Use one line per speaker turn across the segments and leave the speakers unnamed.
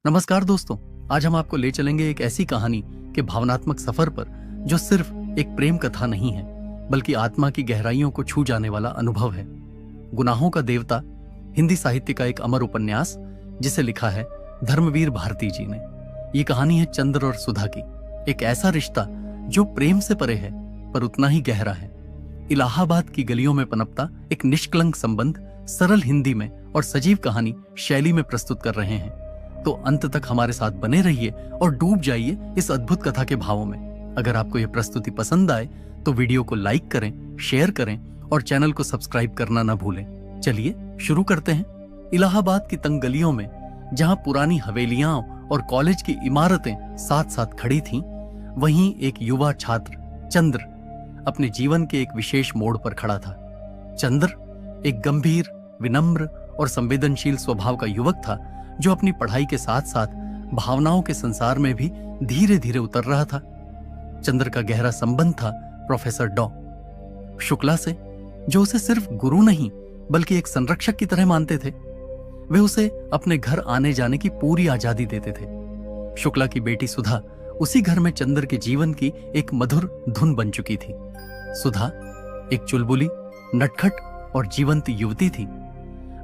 नमस्कार दोस्तों, आज हम आपको ले चलेंगे एक ऐसी कहानी के भावनात्मक सफर पर जो सिर्फ एक प्रेम कथा नहीं है, बल्कि आत्मा की गहराइयों को छू जाने वाला अनुभव है। गुनाहों का देवता हिंदी साहित्य का एक अमर उपन्यास जिसे लिखा है धर्मवीर भारती जी ने। ये कहानी है चंद्र और सुधा की, एक ऐसा रिश्ता जो प्रेम से परे है पर उतना ही गहरा है। इलाहाबाद की गलियों में पनपता एक निष्कलंक संबंध सरल हिंदी में और सजीव कहानी शैली में प्रस्तुत कर रहे हैं। तो अंत तक हमारे साथ बने रहिए और डूब जाइए इस अद्भुत कथा के भावों में। अगर आपको यह प्रस्तुति पसंद आए तो वीडियो को लाइक करें, शेयर करें और चैनल को सब्सक्राइब करना ना भूलें। चलिए शुरू करते हैं। इलाहाबाद की तंग गलियों में जहां पुरानी हवेलियां और कॉलेज की इमारतें साथ साथ खड़ी थीं, वहीं एक युवा छात्र चंद्र अपने जीवन के एक विशेष मोड़ पर खड़ा था। चंद्र एक गंभीर, विनम्र और संवेदनशील स्वभाव का युवक था जो अपनी पढ़ाई के साथ साथ भावनाओं के संसार में भी धीरे धीरे उतर रहा था। चंद्र का गहरा संबंध था प्रोफेसर डॉ शुक्ला से, जो उसे सिर्फ गुरु नहीं बल्कि एक संरक्षक की तरह मानते थे। वे उसे अपने घर आने जाने की पूरी आजादी देते थे। शुक्ला की बेटी सुधा उसी घर में चंद्र के जीवन की एक मधुर धुन बन चुकी थी। सुधा एक चुलबुली, नटखट और जीवंत युवती थी।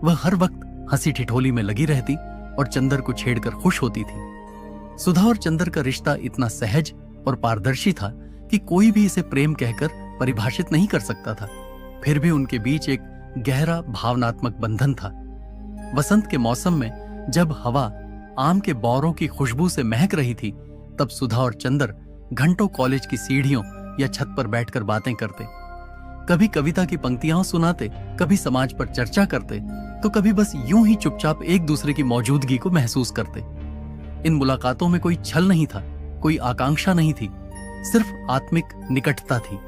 वह हर वक्त हंसी ठिठोली में लगी रहती और चंद्र को छेड़कर खुश होती थी। सुधा और चंद्र का रिश्ता इतना सहज और पारदर्शी था कि कोई भी इसे प्रेम कहकर परिभाषित नहीं कर सकता था। फिर भी उनके बीच एक गहरा भावनात्मक बंधन था। वसंत के मौसम में जब हवा आम के बौरों की खुशबू से महक रही थी, तब सुधा और चंद्र घंटों कॉलेज की सीढ़ियों या छत पर बैठकर बातें करते, कभी कविता की पंक्तियां सुनाते, कभी समाज पर चर्चा करते, तो कभी बस यूं ही चुपचाप एक दूसरे की मौजूदगी को महसूस करते। इन मुलाकातों में कोई छल नहीं था, कोई आकांक्षा नहीं थी, सिर्फ आत्मिक निकटता थी।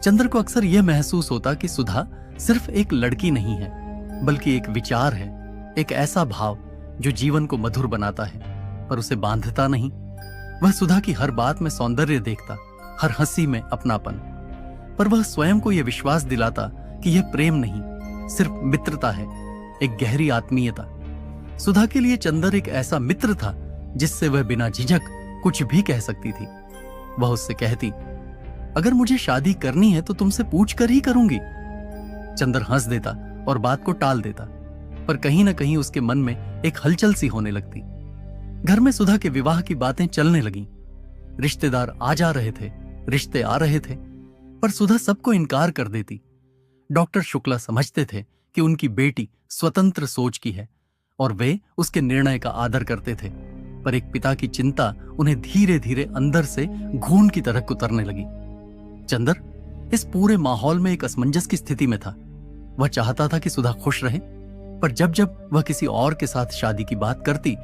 चंद्र को अक्सर यह महसूस होता कि सुधा सिर्फ एक लड़की नहीं है, बल्कि एक विचार है, एक ऐसा भाव जो जीवन को मधुर बनाता है पर उसे बांधता नहीं। वह सुधा की हर बात में सौंदर्य देखता, हर हंसी में अपनापन, पर वह स्वयं को यह विश्वास दिलाता कि यह प्रेम नहीं, सिर्फ मित्रता है, एक गहरी आत्मीयता। सुधा के लिए चंद्र एक ऐसा मित्र था जिससे वह बिना झिझक कुछ भी कह सकती थी। वह उससे कहती, अगर मुझे शादी करनी है तो तुमसे पूछ कर ही करूंगी। चंद्र हंस देता और बात को टाल देता, पर कहीं ना कहीं उसके मन में एक हलचल सी होने लगती। घर में सुधा के विवाह की बातें चलने लगीं। रिश्तेदार आ जा रहे थे, रिश्ते आ रहे थे, पर सुधा सबको इनकार कर देती। डॉक्टर शुक्ला समझते थे कि उनकी बेटी स्वतंत्र सोच की है और वे उसके निर्णय का आदर करते थे, पर एक पिता की चिंता उन्हें धीरे धीरे अंदर से घून की तरह कुतरने लगी। चंद्र इस पूरे माहौल में एक असमंजस की स्थिति में था। वह चाहता था कि सुधा खुश रहे, पर जब जब वह किसी और के साथ शादी की बात करती,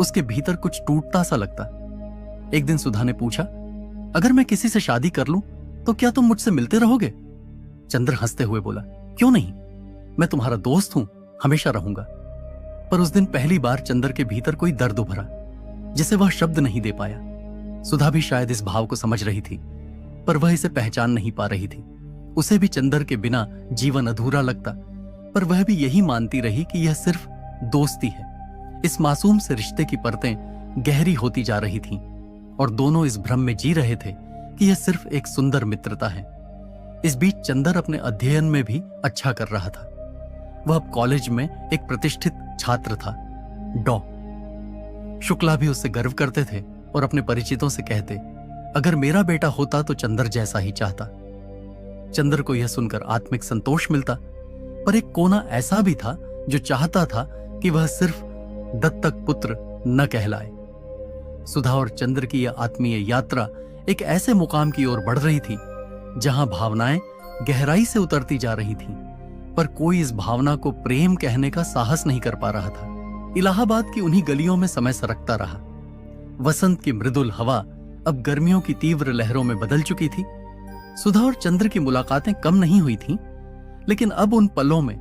उसके भीतर कुछ टूटता सा लगता। एक दिन सुधा ने पूछा, अगर मैं किसी से शादी कर लूं तो क्या तुम मुझसे मिलते रहोगे? चंद्र हंसते हुए बोला, क्यों नहीं, मैं तुम्हारा दोस्त हूं, हमेशा रहूंगा। पर उस दिन पहली बार चंद्र के भीतर कोई दर्द उभरा जिसे वह शब्द नहीं दे पाया। सुधा भी शायद इस भाव को समझ रही थी, पर वह इसे पहचान नहीं पा रही थी। उसे भी चंद्र के बिना जीवन अधूरा लगता, पर वह भी यही मानती रही कि यह सिर्फ दोस्ती है। इस मासूम से रिश्ते की परतें गहरी होती जा रही थीं और दोनों इस भ्रम में जी रहे थे कि यह सिर्फ एक सुंदर मित्रता है। इस बीच चंद्र अपने अध्ययन में भी अच्छा कर रहा था। वह अब कॉलेज में एक प्रतिष्ठित छात्र था। डॉ शुक्ला भी उससे गर्व करते थे और अपने परिचितों से कहते, अगर मेरा बेटा होता तो चंद्र जैसा ही चाहता। चंद्र को यह सुनकर आत्मिक संतोष मिलता, पर एक कोना ऐसा भी था जो चाहता था कि वह सिर्फ दत्तक पुत्र न कहलाए। सुधा और चंद्र की यह आत्मीय यात्रा एक ऐसे मुकाम की ओर बढ़ रही थी जहां भावनाएं गहराई से उतरती जा रही थीं, पर कोई इस भावना को प्रेम कहने का साहस नहीं कर पा रहा था। इलाहाबाद की उन्हीं गलियों में समय सरकता रहा। वसंत की मृदुल हवा अब गर्मियों की तीव्र लहरों में बदल चुकी थी। सुधा और चंद्र की मुलाकातें कम नहीं हुई थीं, लेकिन अब उन पलों में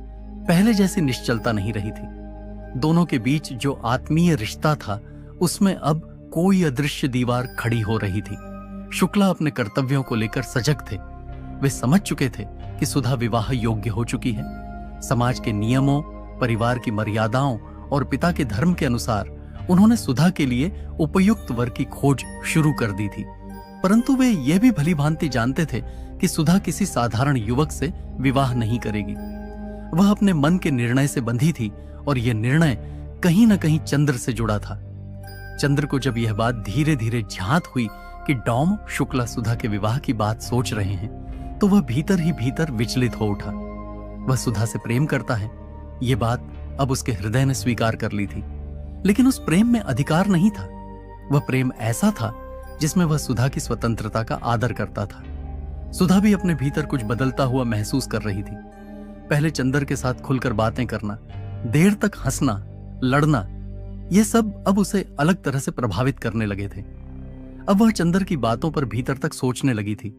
पहले जैसी निश्चलता नहीं रही थी। दोनों के बीच जो आत्मीय रिश्ता था, उसमें अब कोई अदृश्य दीवार खड़ी हो रही थी। शुक्ला अपने कर्तव्यों को लेकर सजग थे। वे समझ चुके थे कि सुधा विवाह योग्य हो चुकी है। समाज के नियमों, परिवार की मर्यादाओं और पिता के धर्म के अनुसार उन्होंने सुधा के लिए उपयुक्त वर की खोज शुरू कर दी थी, परंतु वे यह भी भली भांति जानते थे कि सुधा किसी साधारण युवक से विवाह नहीं करेगी। वह अपने मन के निर्णय से बंधी थी और यह निर्णय कहीं न कहीं चंद्र से जुड़ा था। चंद्र को जब यह बात धीरे धीरे झांत हुई कि डॉम शुक्ला सुधा के विवाह की बात सोच रहे हैं, तो वह भीतर ही भीतर विचलित हो उठा। वह सुधा से प्रेम करता है, यह बात अब उसके हृदय ने स्वीकार कर ली थी, लेकिन उस प्रेम में अधिकार नहीं था। वह प्रेम ऐसा था जिसमें वह सुधा की स्वतंत्रता का आदर करता था। सुधा भी अपने भीतर कुछ बदलता हुआ महसूस कर रही थी। पहले चंद्र के साथ खुलकर बातें करना, देर तक हंसना, लड़ना, यह सब अब उसे अलग तरह से प्रभावित करने लगे थे। अब वह चंद्र की बातों पर भीतर तक सोचने लगी थी।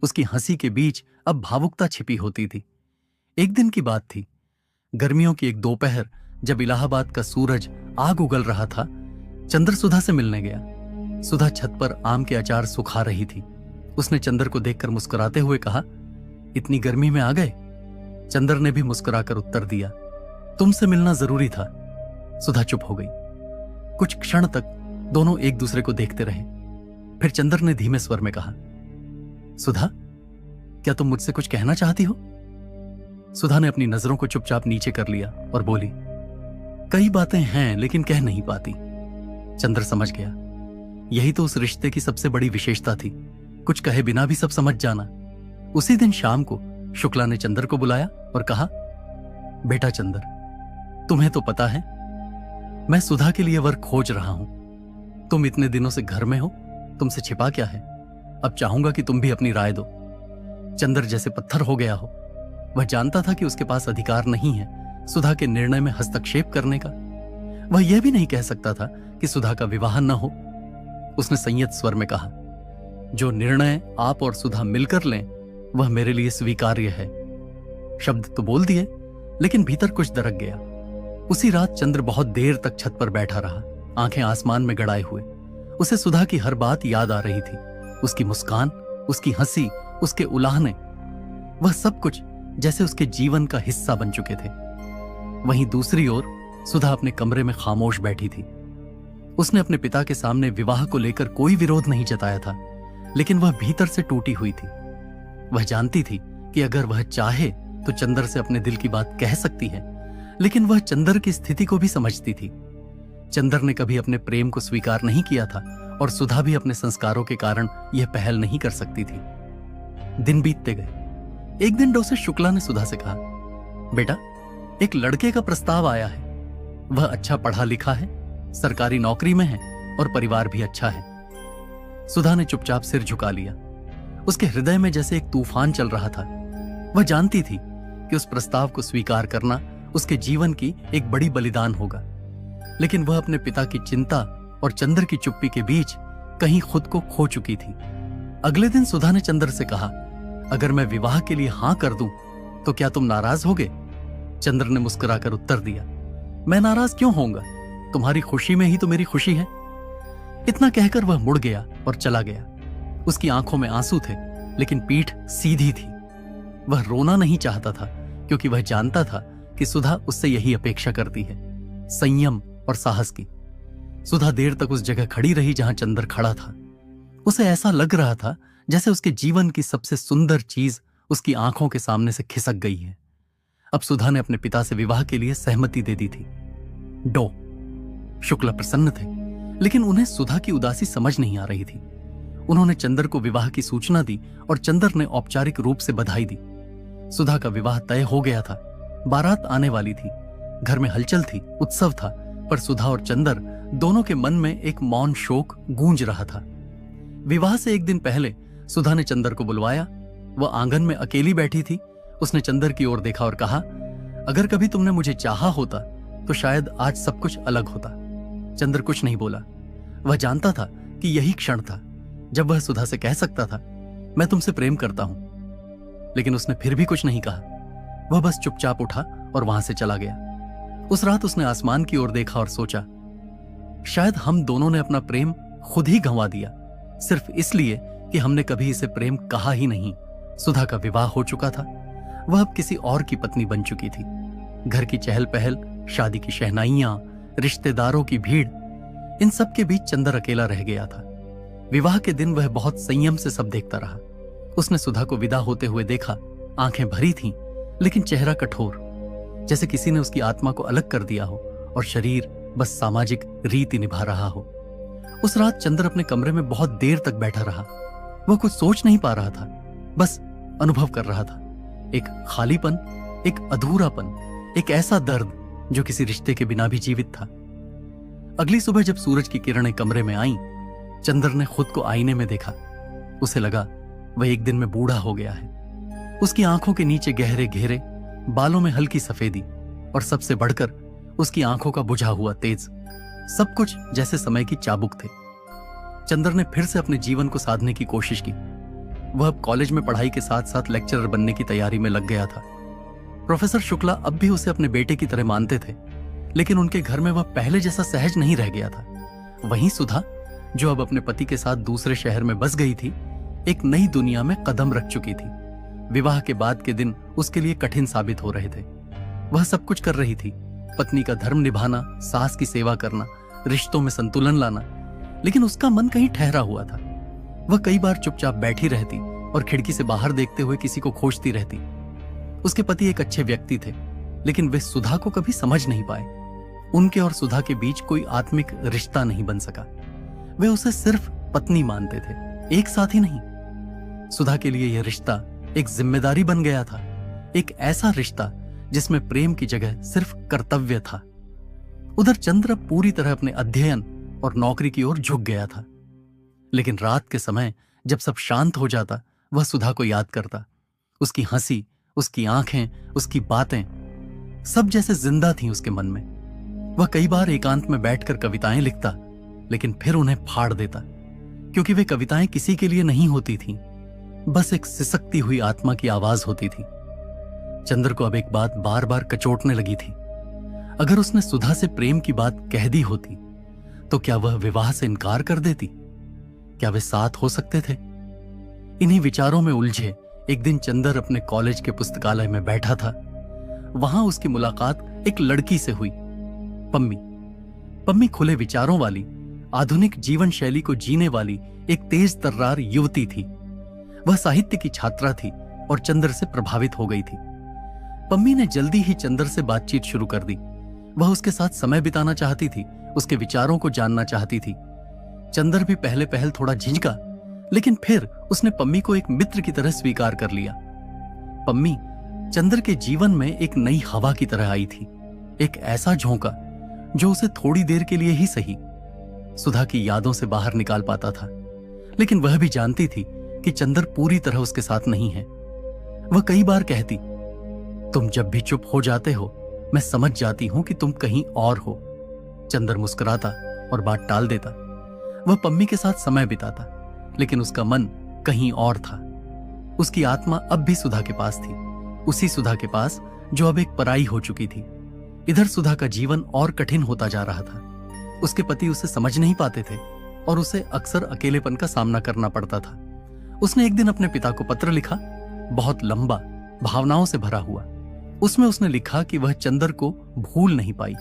उसकी हंसी के बीच अब भावुकता छिपी होती थी। एक दिन की बात थी, गर्मियों की एक दोपहर, जब इलाहाबाद का सूरज आग उगल रहा था। चंद्र सुधा से मिलने गया। सुधा छत पर आम के अचार सुखा रही थी। उसने चंद्र को देखकर मुस्कुराते हुए कहा, इतनी गर्मी में आ गए? चंद्र ने भी मुस्कुराकर उत्तर दिया, तुमसे मिलना जरूरी था। सुधा चुप हो गई। कुछ क्षण तक दोनों एक दूसरे को देखते रहे। फिर चंद्र ने धीमे स्वर में कहा, सुधा, क्या तुम मुझसे कुछ कहना चाहती हो? सुधा ने अपनी नजरों को चुपचाप नीचे कर लिया और बोली, कई बातें हैं लेकिन कह नहीं पाती। चंद्र समझ गया, यही तो उस रिश्ते की सबसे बड़ी विशेषता थी, कुछ कहे बिना भी सब समझ जाना। उसी दिन शाम को शुक्ला ने चंद्र को बुलाया और कहा, बेटा चंद्र, तुम्हें तो पता है मैं सुधा के लिए वर खोज रहा हूं। तुम इतने दिनों से घर में हो, तुमसे छिपा क्या है? अब चाहूंगा कि तुम भी अपनी राय दो। चंद्र जैसे पत्थर हो गया हो। वह जानता था कि उसके पास अधिकार नहीं है सुधा के निर्णय में हस्तक्षेप करने का। वह यह भी नहीं कह सकता था कि सुधा का विवाह न हो। उसने संयत स्वर में कहा, जो निर्णय आप और सुधा मिलकर लें वह मेरे लिए स्वीकार्य है। शब्द तो बोल दिए, लेकिन भीतर कुछ दरक गया। उसी रात चंद्र बहुत देर तक छत पर बैठा रहा, आंखें आसमान में गड़ाए हुए। उसे सुधा की हर बात याद आ रही थी, उसकी मुस्कान, उसकी हंसी, उसके उलाहने, वह सब कुछ जैसे उसके जीवन का हिस्सा बन चुके थे। वहीं दूसरी ओर सुधा अपने कमरे में खामोश बैठी थी। उसने अपने पिता के सामने विवाह को लेकर कोई विरोध नहीं जताया था, लेकिन वह भीतर से टूटी हुई थी। वह जानती थी कि अगर वह चाहे तो चंद्र से अपने दिल की बात कह सकती है, लेकिन वह चंद्र की स्थिति को भी समझती थी। चंद्र ने कभी अपने प्रेम को स्वीकार नहीं किया था और सुधा भी अपने संस्कारों के कारण यह पहल नहीं कर सकती थी। दिन बीतते गए। एक दिन डॉक्टर शुक्ला ने सुधा से कहा, बेटा, एक लड़के का प्रस्ताव आया है। वह अच्छा पढ़ा लिखा है, सरकारी नौकरी में है और परिवार भी अच्छा है। सुधा ने चुपचाप सिर झुका लिया। उसके हृदय में जैसे एक तूफान चल रहा था। वह जानती थी कि उस प्रस्ताव को स्वीकार करना उसके जीवन की एक बड़ी बलिदान होगा, लेकिन वह अपने पिता की चिंता और चंद्र की चुप्पी के बीच कहीं खुद को खो चुकी थी। अगले दिन सुधा ने चंद्र से कहा, अगर मैं विवाह के लिए हां कर दूं तो क्या तुम नाराज होगे? चंद्र ने मुस्कुराकर उत्तर दिया, मैं नाराज क्यों होऊंगा? तुम्हारी खुशी में ही तो मेरी खुशी है। इतना कहकर वह मुड़ गया और चला गया। उसकी आंखों में आंसू थे, लेकिन पीठ सीधी थी। वह रोना नहीं चाहता था, क्योंकि वह जानता था कि सुधा उससे यही अपेक्षा करती है, संयम और साहस की। सुधा देर तक उस जगह खड़ी रही जहां चंद्र खड़ा था। उसे ऐसा लग रहा था जैसे उसके जीवन की सबसे सुंदर चीज उसकी आंखों के सामने से खिसक गई है। अब सुधा ने अपने पिता से विवाह के लिए सहमति दे दी थी। डॉ शुक्ला प्रसन्न थे, लेकिन उन्हें सुधा की उदासी समझ नहीं आ रही थी। उन्होंने चंद्र को विवाह की सूचना दी और चंद्र ने औपचारिक रूप से बधाई दी। सुधा का विवाह तय हो गया था। बारात आने वाली थी। घर में हलचल थी, उत्सव था, पर सुधा और चंद्र दोनों के मन में एक मौन शोक गूंज रहा था। विवाह से एक दिन पहले सुधा ने चंद्र को बुलवाया। वह आंगन में अकेली बैठी थी। उसने चंद्र की ओर देखा और कहा, अगर कभी तुमने मुझे चाहा होता तो शायद आज सब कुछ अलग होता। चंद्र कुछ नहीं बोला। वह जानता था कि यही क्षण था जब वह सुधा से कह सकता था, मैं तुमसे प्रेम करता हूं। लेकिन उसने फिर भी कुछ नहीं कहा। वह बस चुपचाप उठा और वहां से चला गया। उस रात उसने आसमान की ओर देखा और सोचा, शायद हम दोनों ने अपना प्रेम खुद ही गंवा दिया, सिर्फ इसलिए कि हमने कभी इसे प्रेम कहा ही नहीं। सुधा का विवाह हो चुका था। वह अब किसी और की पत्नी बन चुकी थी। घर की चहल पहल, शादी की शहनाइयां, रिश्तेदारों की भीड़, इन सब के बीच चंदर अकेला रह गया था। विवाह के दिन वह बहुत संयम से सब देखता रहा। उसने सुधा को विदा होते हुए देखा। आंखें भरी थीं, लेकिन चेहरा कठोर, जैसे किसी ने उसकी आत्मा को अलग कर दिया हो और शरीर बस सामाजिक रीति निभा रहा हो। उस रात चंदर अपने कमरे में बहुत देर तक बैठा रहा। वह कुछ सोच नहीं पा रहा था, बस अनुभव कर रहा था। एक खालीपन, एक अधूरापन, एक ऐसा दर्द जो किसी रिश्ते के बिना भी जीवित था। अगली सुबह जब सूरज की किरणें कमरे में आईं, चंदर ने खुद को आईने में देखा। उसे लगा वह एक दिन में बूढ़ा हो गया है। उसकी आंखों के नीचे गहरे घेरे, बालों में हल्की सफेदी और सबसे बढ़कर उसकी आंखों का बुझा हुआ तेज, सब कुछ जैसे समय की चाबुक थे। चंदर ने फिर से अपने जीवन को साधने की कोशिश की। वह अब कॉलेज में पढ़ाई के साथ साथ लेक्चरर बनने की तैयारी में लग गया था। प्रोफेसर शुक्ला अब भी उसे अपने बेटे की तरह मानते थे, लेकिन उनके घर में वह पहले जैसा सहज नहीं रह गया था। वहीं सुधा, जो अब अपने पति के साथ दूसरे शहर में बस गई थी, एक नई दुनिया में कदम रख चुकी थी। विवाह के बाद के दिन उसके लिए कठिन साबित हो रहे थे। वह सब कुछ कर रही थी, पत्नी का धर्म निभाना, सास की सेवा करना, रिश्तों में संतुलन लाना, लेकिन उसका मन कहीं ठहरा हुआ था। वह कई बार चुपचाप बैठी रहती और खिड़की से बाहर देखते हुए किसी को खोजती रहती। उसके पति एक अच्छे व्यक्ति थे, लेकिन वे सुधा को कभी समझ नहीं पाए। उनके और सुधा के बीच कोई आत्मिक रिश्ता नहीं बन सका। वे उसे सिर्फ पत्नी मानते थे, एक साथी नहीं। सुधा के लिए यह रिश्ता एक जिम्मेदारी बन गया था, एक ऐसा रिश्ता जिसमें प्रेम की जगह सिर्फ कर्तव्य था। उधर चंद्र पूरी तरह अपने अध्ययन और नौकरी की ओर झुक गया था, लेकिन रात के समय जब सब शांत हो जाता, वह सुधा को याद करता। उसकी हंसी, उसकी आंखें, उसकी बातें, सब जैसे जिंदा थीं उसके मन में। वह कई बार एकांत में बैठकर कविताएं लिखता, लेकिन फिर उन्हें फाड़ देता, क्योंकि वे कविताएं किसी के लिए नहीं होती थीं, बस एक सिसकती हुई आत्मा की आवाज होती थी। चंद्र को अब एक बात बार बार कचोटने लगी थी। अगर उसने सुधा से प्रेम की बात कह दी होती, तो क्या वह विवाह से इनकार कर देती? क्या वे साथ हो सकते थे? इन्हीं विचारों में उलझे एक दिन चंदर अपने कॉलेज के पुस्तकालय में बैठा था। वहां उसकी मुलाकात एक लड़की से हुई, पम्मी। पम्मी खुले विचारों वाली, आधुनिक जीवन शैली को जीने वाली एक तेज तर्रार युवती थी। वह साहित्य की छात्रा थी और चंदर से प्रभावित हो गई थी। पम्मी ने जल्दी ही चंदर से बातचीत शुरू कर दी। वह उसके साथ समय बिताना चाहती थी, उसके विचारों को जानना चाहती थी। चंदर भी पहले पहल थोड़ा झिझका, लेकिन फिर उसने पम्मी को एक मित्र की तरह स्वीकार कर लिया। पम्मी चंदर के जीवन में एक नई हवा की तरह आई थी, एक ऐसा झोंका जो उसे थोड़ी देर के लिए ही सही सुधा की यादों से बाहर निकाल पाता था। लेकिन वह भी जानती थी कि चंदर पूरी तरह उसके साथ नहीं है। वह कई बार कहती, तुम जब भी चुप हो जाते हो, मैं समझ जाती हूं कि तुम कहीं और हो। चंदर मुस्कुराता और बात टाल देता। वह पम्मी के साथ समय बिताता, लेकिन उसका मन कहीं और था। उसकी आत्मा अब भी सुधा के पास थी, उसी सुधा के पास जो अब एक पराई हो चुकी थी। इधर सुधा का जीवन और कठिन होता जा रहा था। उसके पति उसे समझ नहीं पाते थे और उसे अक्सर अकेलेपन का सामना करना पड़ता था। उसने एक दिन अपने पिता को पत्र लिखा, बहुत लंबा, भावनाओं से भरा हुआ। उसमें उसने लिखा कि वह चंदर को भूल नहीं पाई,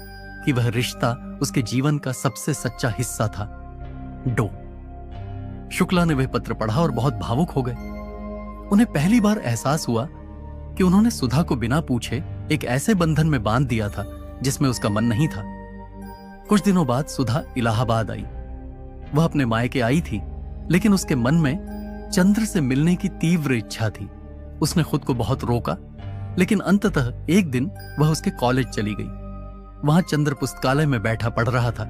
कि वह रिश्ता उसके जीवन का सबसे सच्चा हिस्सा था। डो शुक्ला ने वह पत्र पढ़ा और बहुत भावुक हो गए। उन्हें पहली बार एहसास हुआ कि उन्होंने सुधा को बिना पूछे एक ऐसे बंधन में बांध दिया था जिसमें उसका मन नहीं था। कुछ दिनों बाद सुधा इलाहाबाद आई। वह अपने मायके आई थी, लेकिन उसके मन में चंद्र से मिलने की तीव्र इच्छा थी। उसने खुद को बहुत रोका, लेकिन अंततः एक दिन वह उसके कॉलेज चली गई। वहां चंद्र पुस्तकालय में बैठा पढ़ रहा था।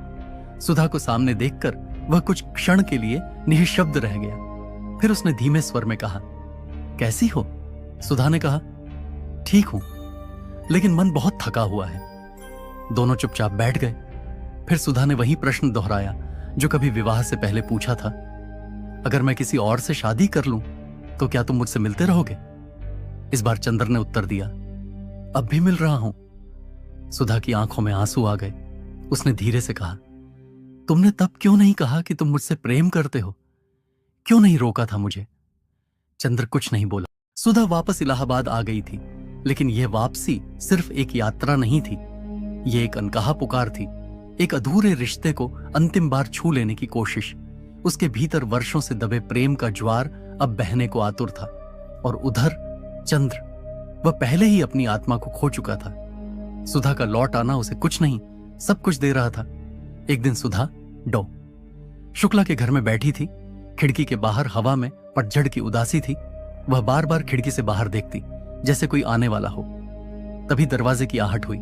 सुधा को सामने देखकर वह कुछ क्षण के लिए निःशब्द रह गया। फिर उसने धीमे स्वर में कहा, कैसी हो? सुधा ने कहा, ठीक हूं, लेकिन मन बहुत थका हुआ है। दोनों चुपचाप बैठ गए। फिर सुधा ने वही प्रश्न दोहराया जो कभी विवाह से पहले पूछा था, अगर मैं किसी और से शादी कर लूं तो क्या तुम मुझसे मिलते रहोगे? इस बार चंद्र ने उत्तर दिया, अब भी मिल रहा हूं। सुधा की आंखों में आंसू आ गए। उसने धीरे से कहा, तुमने तब क्यों नहीं कहा कि तुम मुझसे प्रेम करते हो? क्यों नहीं रोका था मुझे? चंद्र कुछ नहीं बोला। सुधा वापस इलाहाबाद आ गई थी, लेकिन यह वापसी सिर्फ एक यात्रा नहीं थी, यह एक अनकहा पुकार थी, एक अधूरे रिश्ते को अंतिम बार छू लेने की कोशिश। उसके भीतर वर्षों से दबे प्रेम का ज्वार अब बहने को आतुर था। और उधर चंद्र, वह पहले ही अपनी आत्मा को खो चुका था। सुधा का लौट आना उसे कुछ नहीं, सब कुछ दे रहा था। एक दिन सुधा डॉ शुक्ला के घर में बैठी थी। खिड़की के बाहर हवा में पतझड़ की उदासी थी। वह बार बार खिड़की से बाहर देखती, जैसे कोई आने वाला हो। तभी दरवाजे की आहट हुई।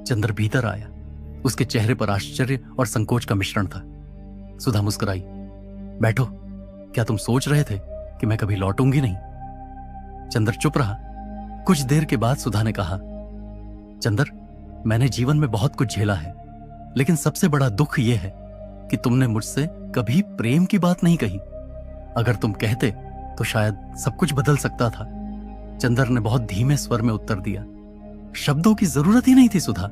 चंद्र भीतर आया। उसके चेहरे पर आश्चर्य और संकोच का मिश्रण था। सुधा मुस्कुराई। बैठो, क्या तुम सोच रहे थे कि मैं कभी लौटूंगी नहीं? चंद्र चुप रहा। कुछ देर के बाद सुधा ने कहा, चंद्र, मैंने जीवन में बहुत कुछ झेला है, लेकिन सबसे बड़ा दुख यह है कि तुमने मुझसे कभी प्रेम की बात नहीं कही। अगर तुम कहते तो शायद सब कुछ बदल सकता था। चंद्र ने बहुत धीमे स्वर में उत्तर दिया, शब्दों की जरूरत ही नहीं थी सुधा।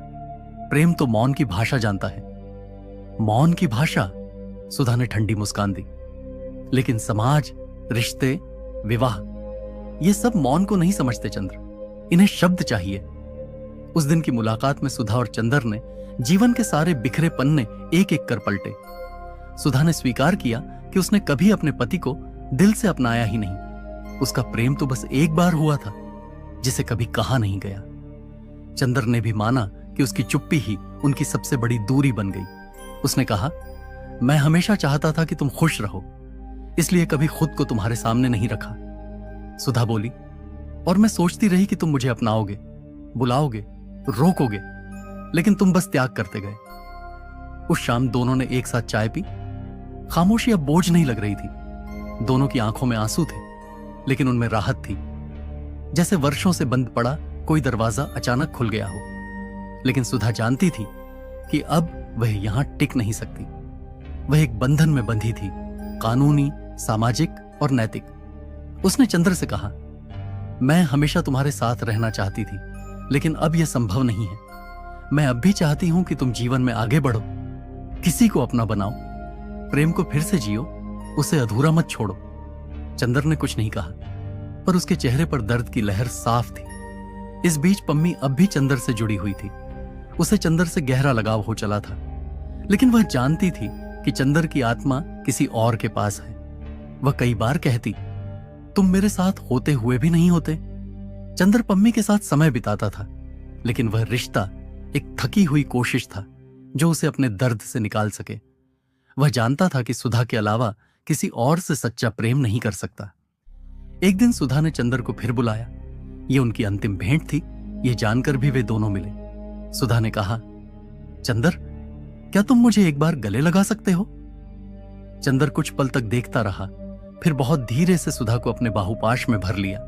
प्रेम तो मौन की भाषा जानता है। मौन की भाषा? सुधा ने ठंडी मुस्कान दी। लेकिन समाज, रिश्ते, विवाह, ये सब मौन को नहीं समझते चंद्र। इन्हें शब्द चाहिए। उस दिन की मुलाकात में सुधा और चंद्र ने जीवन के सारे बिखरे पन्ने एक एक कर पलटे। सुधा ने स्वीकार किया कि उसने कभी अपने पति को दिल से अपनाया ही नहीं। उसका प्रेम तो बस एक बार हुआ था, जिसे कभी कहा नहीं गया। चंद्र ने भी माना कि उसकी चुप्पी ही उनकी सबसे बड़ी दूरी बन गई। उसने कहा, मैं हमेशा चाहता था कि तुम खुश रहो, इसलिए कभी खुद को तुम्हारे सामने नहीं रखा। सुधा बोली, और मैं सोचती रही कि तुम मुझे अपनाओगे, बुलाओगे, रोकोगे, लेकिन तुम बस त्याग करते गए। उस शाम दोनों ने एक साथ चाय पी। खामोशी अब बोझ नहीं लग रही थी। दोनों की आंखों में आंसू थे, लेकिन उनमें राहत थी। जैसे वर्षों से बंद पड़ा कोई दरवाजा अचानक खुल गया हो। लेकिन सुधा जानती थी कि अब वह यहां टिक नहीं सकती। वह एक बंधन में बंधी थी, कानूनी, सामाजिक और नैतिक। उसने चंद्र से कहा, मैं हमेशा तुम्हारे साथ रहना चाहती थी, लेकिन अब यह संभव नहीं है। मैं अब भी चाहती हूं कि तुम जीवन में आगे बढ़ो, किसी को अपना बनाओ, प्रेम को फिर से जियो, उसे अधूरा मत छोड़ो। चंद्र ने कुछ नहीं कहा, पर उसके चेहरे पर दर्द की लहर साफ थी। इस बीच पम्मी अब भी चंद्र से जुड़ी हुई थी। उसे चंद्र से गहरा लगाव हो चला था, लेकिन वह जानती थी कि चंद्र की आत्मा किसी और के पास है। वह कई बार कहती, तुम मेरे साथ होते हुए भी नहीं होते। चंद्र पम्मी के साथ समय बिताता था, लेकिन वह रिश्ता एक थकी हुई कोशिश था जो उसे अपने दर्द से निकाल सके। वह जानता था कि सुधा के अलावा किसी और से सच्चा प्रेम नहीं कर सकता। एक दिन सुधा ने चंद्र को फिर बुलाया। यह उनकी अंतिम भेंट थी। यह जानकर भी वे दोनों मिले। सुधा ने कहा, चंद्र, क्या तुम मुझे एक बार गले लगा सकते हो? चंद्र कुछ पल तक देखता रहा, फिर बहुत धीरे से सुधा को अपने बाहुपाश में भर लिया।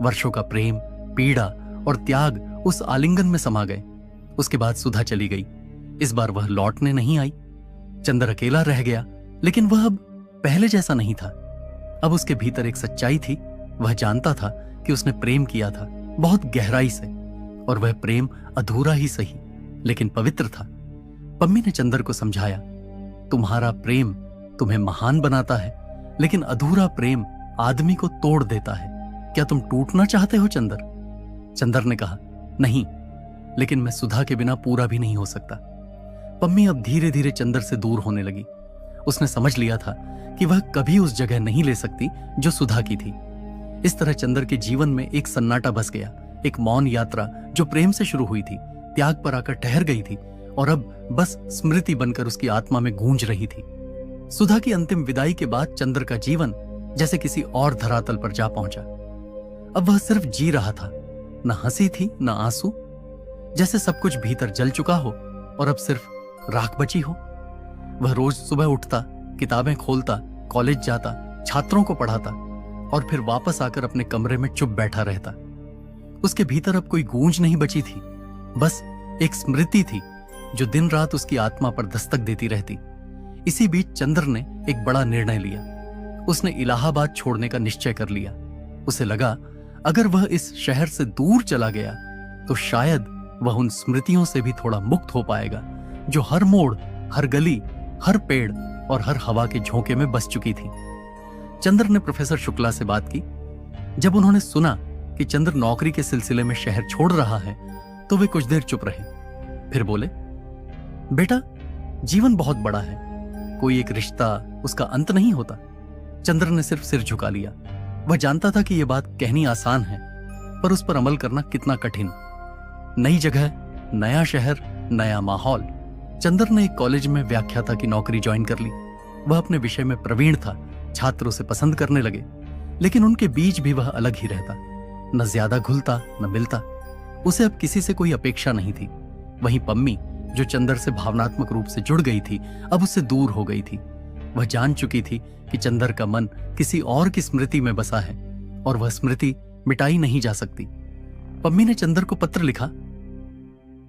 वर्षों का प्रेम, पीड़ा और त्याग उस आलिंगन में समा गए। उसके बाद सुधा चली गई। इस बार वह लौटने नहीं आई। चंद्र अकेला रह गया, लेकिन वह अब पहले जैसा नहीं था। अब उसके भीतर एक सच्चाई थी। वह जानता था कि उसने प्रेम किया था, बहुत गहराई से, और वह प्रेम अधूरा ही सही, लेकिन पवित्र था। पम्मी ने चंद्र को समझाया, तुम्हारा प्रेम तुम्हें महान बनाता है, लेकिन अधूरा प्रेम आदमी को तोड़ देता है। क्या तुम टूटना चाहते हो चंद्र? चंद्र ने कहा, नहीं, लेकिन मैं सुधा के बिना पूरा भी नहीं हो सकता। पम्मी अब धीरे धीरे चंद्र से दूर होने लगी। उसने समझ लिया था कि वह कभी उस जगह नहीं ले सकती जो सुधा की थी। इस तरह चंद्र के जीवन में एक सन्नाटा बस गया, एक मौन यात्रा जो प्रेम से शुरू हुई थी, त्याग पर आकर ठहर गई थी और अब बस स्मृति बनकर उसकी आत्मा में गूंज रही थी। सुधा की अंतिम विदाई के बाद चंद्र का जीवन जैसे किसी और धरातल पर जा पहुंचा। अब वह सिर्फ जी रहा था, न हंसी थी न आंसू, जैसे सब कुछ भीतर जल चुका हो और अब सिर्फ राख बची हो। वह रोज सुबह उठता, किताबें खोलता, कॉलेज जाता, छात्रों को पढ़ाता और फिर वापस आकर अपने कमरे में चुप बैठा रहता। उसके भीतर अब कोई गूंज नहीं बची थी, बस एक स्मृति थी जो दिन रात उसकी आत्मा पर दस्तक देती रहती। इसी बीच चंद्र ने एक बड़ा निर्णय लिया। उसने इलाहाबाद छोड़ने का निश्चय कर लिया। उसे लगा, अगर वह इस शहर से दूर चला गया तो शायद वह उन स्मृतियों से भी थोड़ा मुक्त हो पाएगा जो हर मोड़, हर गली, हर पेड़ और हर हवा के झोंके में बस चुकी थी। चंद्र ने प्रोफेसर शुक्ला से बात की। जब उन्होंने सुना कि चंद्र नौकरी के सिलसिले में शहर छोड़ रहा है तो वे कुछ देर चुप रहे। फिर बोले, बेटा, जीवन बहुत बड़ा है, कोई एक रिश्ता उसका अंत नहीं होता। चंद्र ने सिर्फ सिर झुका लिया। वह जानता था कि यह बात कहनी आसान है, पर उस पर अमल करना कितना कठिन। नई जगह, नया शहर, नया माहौल। चंद्र ने एक कॉलेज में व्याख्याता की नौकरी ज्वाइन कर ली। वह अपने विषय में प्रवीण था, छात्र उसे पसंद करने लगे, लेकिन उनके बीच भी वह अलग ही रहता, न ज्यादा घुलता न मिलता। उसे अब किसी से कोई अपेक्षा नहीं थी। वहीं पम्मी, जो चंद्र से भावनात्मक रूप से जुड़ गई थी, अब उससे दूर हो गई थी। वह जान चुकी थी कि चंद्र का मन किसी और की स्मृति में बसा है और वह स्मृति मिटाई नहीं जा सकती। पम्मी ने चंद्र को पत्र लिखा,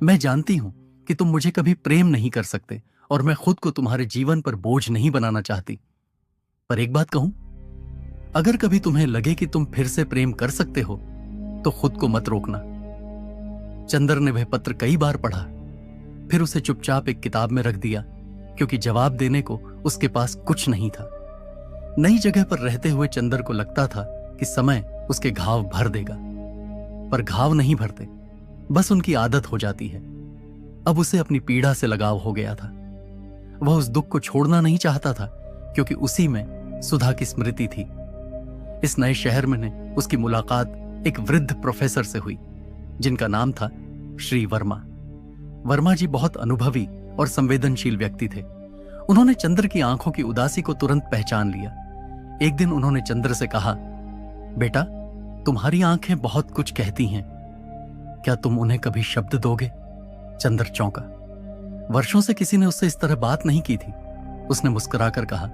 मैं जानती हूं कि तुम मुझे कभी प्रेम नहीं कर सकते और मैं खुद को तुम्हारे जीवन पर बोझ नहीं बनाना चाहती, पर एक बात कहूं, अगर कभी तुम्हें लगे कि तुम फिर से प्रेम कर सकते हो तो खुद को मत रोकना। चंद्र ने वह पत्र कई बार पढ़ा, फिर उसे चुपचाप एक किताब में रख दिया, क्योंकि जवाब देने को उसके पास कुछ नहीं था। नई जगह पर रहते हुए चंद्र को लगता था कि समय उसके घाव भर देगा, पर घाव नहीं भरते, बस उनकी आदत हो जाती है। अब उसे अपनी पीड़ा से लगाव हो गया था। वह उस दुख को छोड़ना नहीं चाहता था, क्योंकि उसी में सुधा की स्मृति थी। इस नए शहर में उसकी मुलाकात एक वृद्ध प्रोफेसर से हुई, जिनका नाम था श्री वर्मा। वर्मा जी बहुत अनुभवी और संवेदनशील व्यक्ति थे। उन्होंने चंद्र की आंखों की उदासी को तुरंत पहचान लिया। एक दिन उन्होंने चंद्र से कहा, बेटा, तुम्हारी आंखें बहुत कुछ कहती हैं, क्या तुम उन्हें कभी शब्द दोगे? चंद्र चौंका। वर्षों से किसी ने उससे इस तरह बात नहीं की थी। उसने मुस्कुराकर कहा,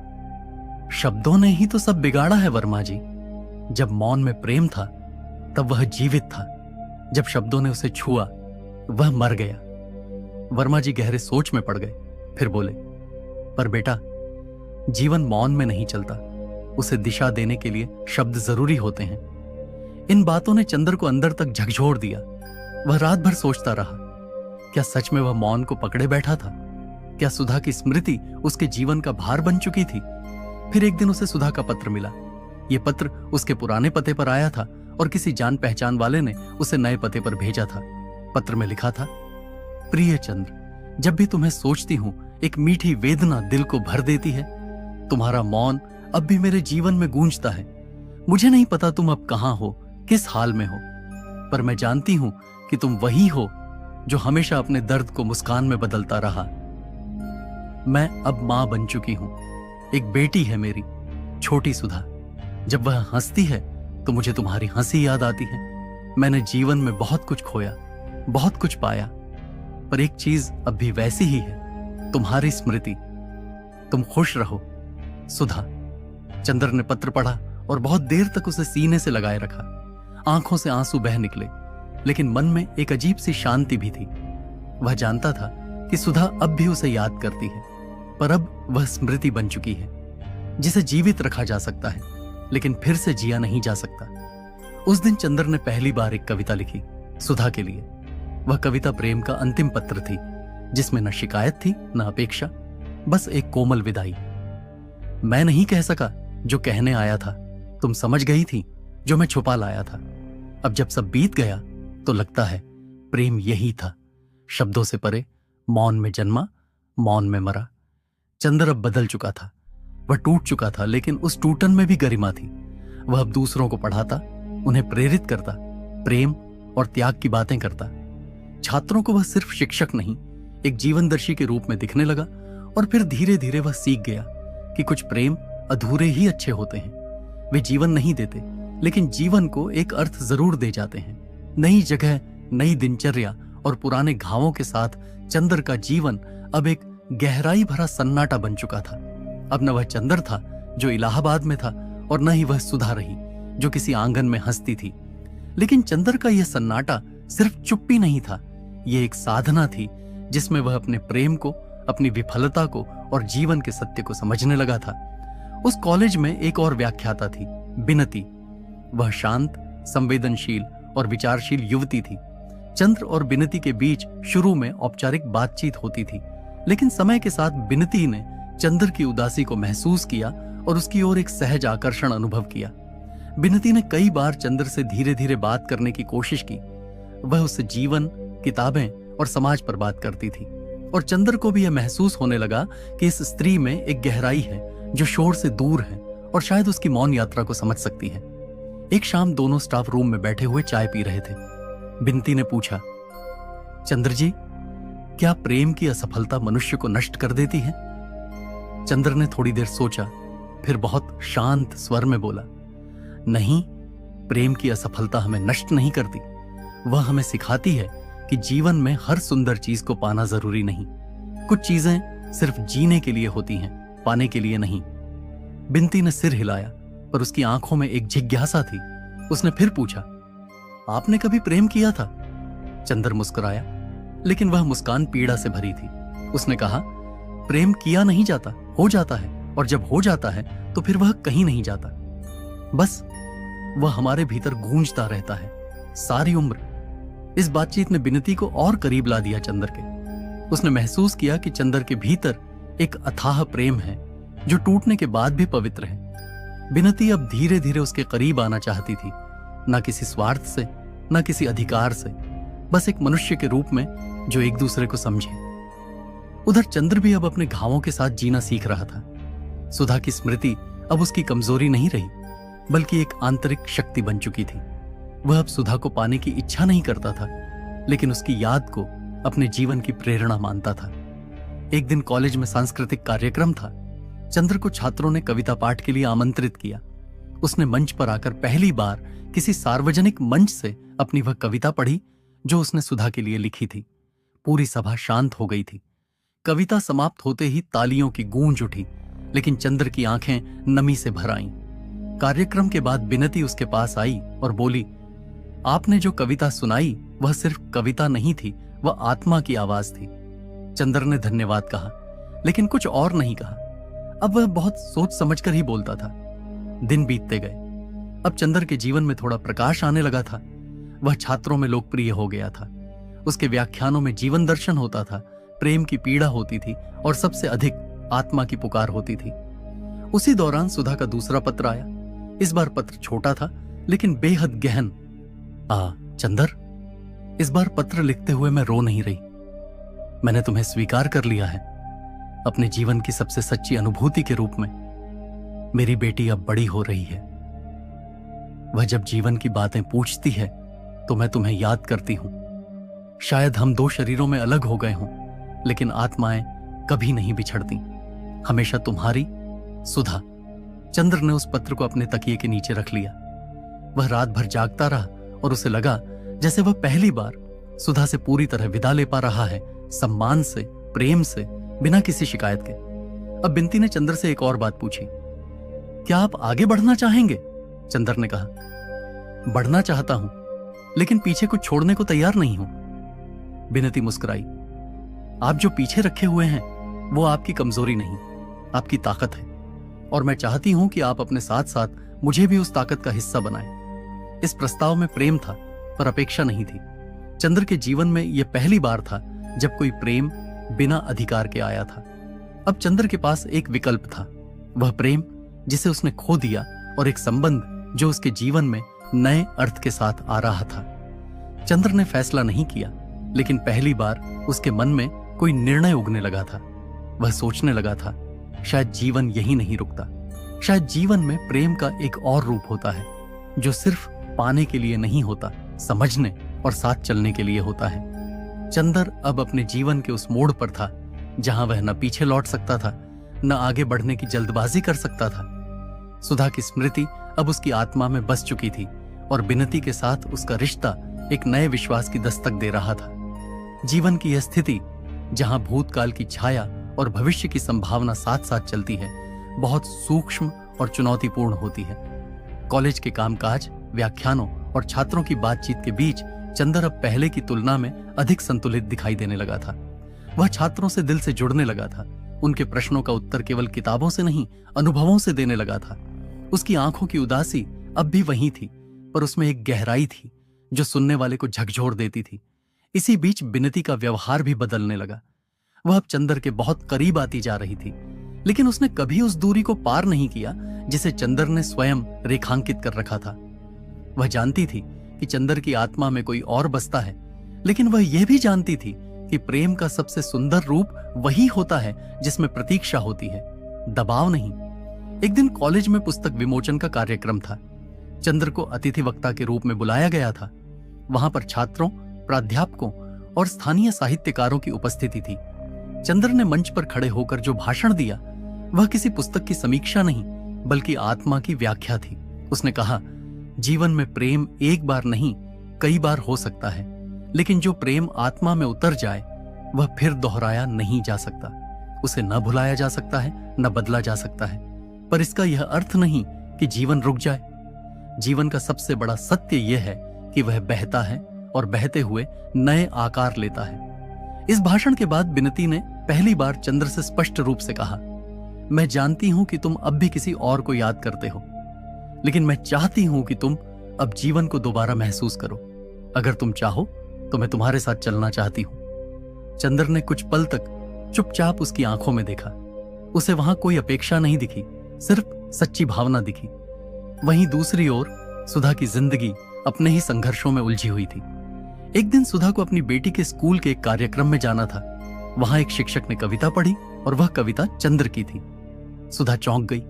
शब्दों ने ही तो सब बिगाड़ा है वर्मा जी। जब मौन में प्रेम था तब वह जीवित था, जब शब्दों ने उसे छुआ वह मर गया। वर्मा जी गहरे सोच में पड़ गए, फिर बोले, पर बेटा, जीवन मौन में नहीं चलता, उसे दिशा देने के लिए शब्द जरूरी होते हैं। इन बातों ने चंद्र को अंदर तक झकझोर दिया। वह रात भर सोचता रहा, क्या सच में वह मौन को पकड़े बैठा था? क्या सुधा की स्मृति उसके जीवन का भार बन चुकी थी? फिर एक दिन उसे सुधा का पत्र मिला। यह पत्र उसके पुराने पते पर आया था और किसी जान पहचान वाले ने उसे नए पते पर भेजा था। पत्र में लिखा था, प्रिय चंद्र, जब भी तुम्हें सोचती हूं एक मीठी वेदना दिल को भर देती है। तुम्हारा मौन अब भी मेरे जीवन में गूंजता है। मुझे नहीं पता तुम अब कहां हो, किस हाल में हो, पर मैं जानती हूं कि तुम वही हो जो हमेशा अपने दर्द को मुस्कान में बदलता रहा। मैं अब मां बन चुकी हूं। एक बेटी है मेरी, छोटी सुधा। जब वह हंसती है तो मुझे तुम्हारी हंसी याद आती है। मैंने जीवन में बहुत कुछ खोया, बहुत कुछ पाया, पर एक चीज अब भी वैसी ही है, तुम्हारी स्मृति। तुम खुश रहो, सुधा। चंद्र ने पत्र पढ़ा और बहुत देर तक उसे सीने से लगाए रखा। आंखों से आंसू बह निकले, लेकिन मन में एक अजीब सी शांति भी थी। वह जानता था कि सुधा अब भी उसे याद करती है, पर अब वह स्मृति बन चुकी है, जिसे जीवित रखा जा सकता है, लेकिन फिर से जिया नहीं जा सकता। उस दिन चंद्र ने पहली बार एक कविता लिखी, सुधा के लिए। वह कविता प्रेम का अंतिम पत्र थी, जिसमें न शिकायत थी न अपेक्षा, बस एक कोमल विदाई। मैं नहीं कह सका जो कहने आया था, तुम समझ गई थी जो मैं छुपा लाया था। अब जब सब बीत गया तो लगता है प्रेम यही था, शब्दों से परे, मौन में जन्मा, मौन में मरा। चंद्र अब बदल चुका था, वह टूट चुका था, लेकिन उस टूटन में भी गरिमा थी। वह अब दूसरों को पढ़ाता, उन्हें प्रेरित करता, प्रेम और त्याग की बातें करता। छात्रों को वह सिर्फ शिक्षक नहीं, एक जीवनदर्शी के रूप में दिखने लगा। और फिर धीरे धीरे वह सीख गया कि कुछ प्रेम अधूरे ही अच्छे होते हैं। वे जीवन नहीं देते, लेकिन जीवन को एक अर्थ जरूर दे जाते हैं। नई जगह, नई दिनचर्या और पुराने घावों के साथ चंद्र का जीवन अब एक गहराई भरा सन्नाटा बन चुका था। अब न वह चंद्र था जो इलाहाबाद में था, और न ही वह सुधा रही जो किसी आंगन में हंसती थी। लेकिन चंद्र का यह सन्नाटा सिर्फ चुप्पी नहीं था, यह एक साधना थी जिसमें वह अपने प्रेम को, अपनी विफलता को और जीवन के सत्य को समझने लगा था। उस कॉलेज में एक और व्याख्याता थी, बिनती। वह शांत, संवेदनशील और विचारशील युवती थी। चंद्र और बिनती के बीच शुरू में औपचारिक बातचीत होती थी, लेकिन समय के साथ बिनती ने चंद्र की उदासी को महसूस किया और उसकी ओर एक सहज आकर्षण अनुभव किया। बिनती ने कई बार चंद्र से धीरे धीरे बात करने की कोशिश की। वह उससे जीवन, किताबें और समाज पर बात करती थी। और चंद्र को भी यह महसूस होने लगा कि इस स्त्री में एक गहराई है जो शोर से दूर है और शायद उसकी मौन यात्रा को समझ सकती है। एक शाम दोनों स्टाफ रूम में बैठे हुए चाय पी रहे थे। बिनती ने पूछा, चंद्र जी, क्या प्रेम की असफलता मनुष्य को नष्ट कर देती है? चंद्र ने थोड़ी देर सोचा, फिर बहुत शांत स्वर में बोला, नहीं, प्रेम की असफलता हमें नष्ट नहीं करती। वह हमें सिखाती है कि जीवन में हर सुंदर चीज को पाना जरूरी नहीं। कुछ चीजें सिर्फ जीने के लिए होती हैं, पाने के लिए नहीं। बिनती ने सिर हिलाया, पर उसकी आंखों में एक जिज्ञासा थी। उसने फिर पूछा, आपने कभी प्रेम किया था? चंद्र मुस्कुराया, लेकिन वह मुस्कान पीड़ा से भरी थी। उसने कहा, प्रेम किया नहीं जाता, हो जाता है, और जब हो जाता है तो फिर वह कहीं नहीं जाता। बस वह हमारे भीतर गूंजता रहता है सारी उम्र। इस बातचीत ने बिनती को और करीब ला दिया चंद्र के। उसने महसूस किया कि चंद्र के भीतर एक अथाह प्रेम है जो टूटने के बाद भी पवित्र है। बिनती अब धीरे धीरे उसके करीब आना चाहती थी, ना किसी स्वार्थ से, ना किसी अधिकार से, बस एक मनुष्य के रूप में जो एक दूसरे को समझे। उधर चंद्र भी अब अपने घावों के साथ जीना सीख रहा था। सुधा की स्मृति अब उसकी कमजोरी नहीं रही, बल्कि एक आंतरिक शक्ति बन चुकी थी। वह अब सुधा को पाने की इच्छा नहीं करता था, लेकिन उसकी याद को अपने जीवन की प्रेरणा मानता था। एक दिन कॉलेज में सांस्कृतिक कार्यक्रम था। चंद्र को छात्रों ने कविता पाठ के लिए आमंत्रित किया। उसने मंच पर आकर पहली बार किसी सार्वजनिक मंच से अपनी वह कविता पढ़ी जो उसने सुधा के लिए लिखी थी। पूरी सभा शांत हो गई थी। कविता समाप्त होते ही तालियों की गूंज उठी, लेकिन चंद्र की आंखें नमी से भर आईं। कार्यक्रम के बाद बिनती उसके पास आई और बोली, आपने जो कविता सुनाई वह सिर्फ कविता नहीं थी, वह आत्मा की आवाज थी। चंद्र ने धन्यवाद कहा, लेकिन कुछ और नहीं कहा। अब वह बहुत सोच समझकर ही बोलता था। दिन बीतते गए। अब चंद्र के जीवन में थोड़ा प्रकाश आने लगा था। वह छात्रों में लोकप्रिय हो गया था। उसके व्याख्यानों में जीवन दर्शन होता था, प्रेम की पीड़ा होती थी और सबसे अधिक आत्मा की पुकार होती थी। उसी दौरान सुधा का दूसरा पत्र आया। इस बार पत्र छोटा था, लेकिन बेहद गहन। चंद्र, इस बार पत्र लिखते हुए मैं रो नहीं रही। मैंने तुम्हें स्वीकार कर लिया है अपने जीवन की सबसे सच्ची अनुभूति के रूप में। मेरी बेटी अब बड़ी हो रही है। वह जब जीवन की बातें पूछती है तो मैं तुम्हें याद करती हूं। शायद हम दो शरीरों में अलग हो गए हों, लेकिन आत्माएं कभी नहीं बिछड़ती। हमेशा तुम्हारी, सुधा। चंद्र ने उस पत्र को अपने तकिए के नीचे रख लिया। वह रात भर जागता रहा और उसे लगा जैसे वह पहली बार सुधा से पूरी तरह विदा ले पा रहा है, सम्मान से, प्रेम से, बिना किसी शिकायत के। अब बिनती ने चंद्र से एक और बात पूछी, क्या आप आगे बढ़ना चाहेंगे? चंद्र ने कहा, बढ़ना चाहता हूं, लेकिन पीछे कुछ छोड़ने को तैयार नहीं हूं। बिनती मुस्कुराई, आप जो पीछे रखे हुए हैं वो आपकी कमजोरी नहीं, आपकी ताकत है, और मैं चाहती हूं कि आप अपने साथ साथ मुझे भी उस ताकत का हिस्सा बनाएं। इस प्रस्ताव में प्रेम था, पर अपेक्षा नहीं थी। चंद्र के जीवन में यह पहली बार था जब कोई प्रेम बिना अधिकार के आया था। अब चंद्र के पास एक विकल्प था, वह प्रेम जिसे उसने खो दिया, और एक संबंध जो उसके जीवन में नए अर्थ के साथ आ रहा था। चंद्र ने फैसला नहीं किया, लेकिन पहली बार उसके मन में कोई निर्णय उगने लगा था। वह सोचने लगा था, शायद जीवन यही नहीं रुकता। शायद जीवन में प्रेम का एक और रूप होता है जो सिर्फ पाने के लिए नहीं होता, समझने और साथ चलने के लिए होता है। चंद्र अब अपने जीवन के उस मोड़ पर था जहां वह न पीछे लौट सकता था, न आगे बढ़ने की जल्दबाजी कर सकता था। सुधा की स्मृति अब उसकी आत्मा में बस चुकी थी, और बिनती के साथ उसका रिश्ता एक नए विश्वास की दस्तक दे रहा था। जीवन की यह स्थिति जहां भूतकाल की छाया और भविष्य की संभावना साथ साथ चलती है, बहुत सूक्ष्म और चुनौतीपूर्ण होती है। कॉलेज के कामकाज, व्याख्यानों और छात्रों की बातचीत के बीच चंद्र अब पहले की तुलना में अधिक संतुलित दिखाई देने लगा था। वह छात्रों से दिल से जुड़ने लगा था। उनके प्रश्नों का उत्तर केवल किताबों से नहीं, अनुभवों से देने लगा था। उसकी आंखों की उदासी अब भी वही थी, पर उसमें एक गहराई थी जो सुनने वाले को झकझोर देती थी। इसी बीच बिनती का व्यवहार भी बदलने लगा। वह अब चंद्र के बहुत करीब आती जा रही थी, लेकिन उसने कभी उस दूरी को पार नहीं किया जिसे चंद्र ने स्वयं रेखांकित कर रखा था। वह जानती थी कि चंद्र की आत्मा में कोई और बसता है, लेकिन वह यह भी जानती थी कि प्रेम का सबसे सुंदर रूप वही होता है जिसमें प्रतीक्षा होती है, दबाव नहीं। एक दिन कॉलेज में पुस्तक विमोचन का कार्यक्रम था। चंद्र को अतिथि वक्ता के रूप में बुलाया गया था। वहां पर छात्रों, प्राध्यापकों और स्थानीय साहित्यकारों की उपस्थिति थी। चंद्र ने मंच पर खड़े होकर जो भाषण दिया वह किसी पुस्तक की समीक्षा नहीं बल्कि आत्मा की व्याख्या थी। उसने कहा, जीवन में प्रेम एक बार नहीं कई बार हो सकता है, लेकिन जो प्रेम आत्मा में उतर जाए वह फिर दोहराया नहीं जा सकता। उसे न भुलाया जा सकता है, न बदला जा सकता है। पर इसका यह अर्थ नहीं कि जीवन रुक जाए। जीवन का सबसे बड़ा सत्य यह है कि वह बहता है और बहते हुए नए आकार लेता है। इस भाषण के बाद बिनती ने पहली बार चंद्र से स्पष्ट रूप से कहा, मैं जानती हूं कि तुम अब भी किसी और को याद करते हो, लेकिन मैं चाहती हूं कि तुम अब जीवन को दोबारा महसूस करो। अगर तुम चाहो तो मैं तुम्हारे साथ चलना चाहती हूं। चंद्र ने कुछ पल तक चुपचाप उसकी आंखों में देखा। उसे वहां कोई अपेक्षा नहीं दिखी, सिर्फ सच्ची भावना दिखी। वहीं दूसरी ओर सुधा की जिंदगी अपने ही संघर्षों में उलझी हुई थी। एक दिन सुधा को अपनी बेटी के स्कूल के एक कार्यक्रम में जाना था। वहां एक शिक्षक ने कविता पढ़ी और वह कविता चंद्र की थी। सुधा चौंक गई।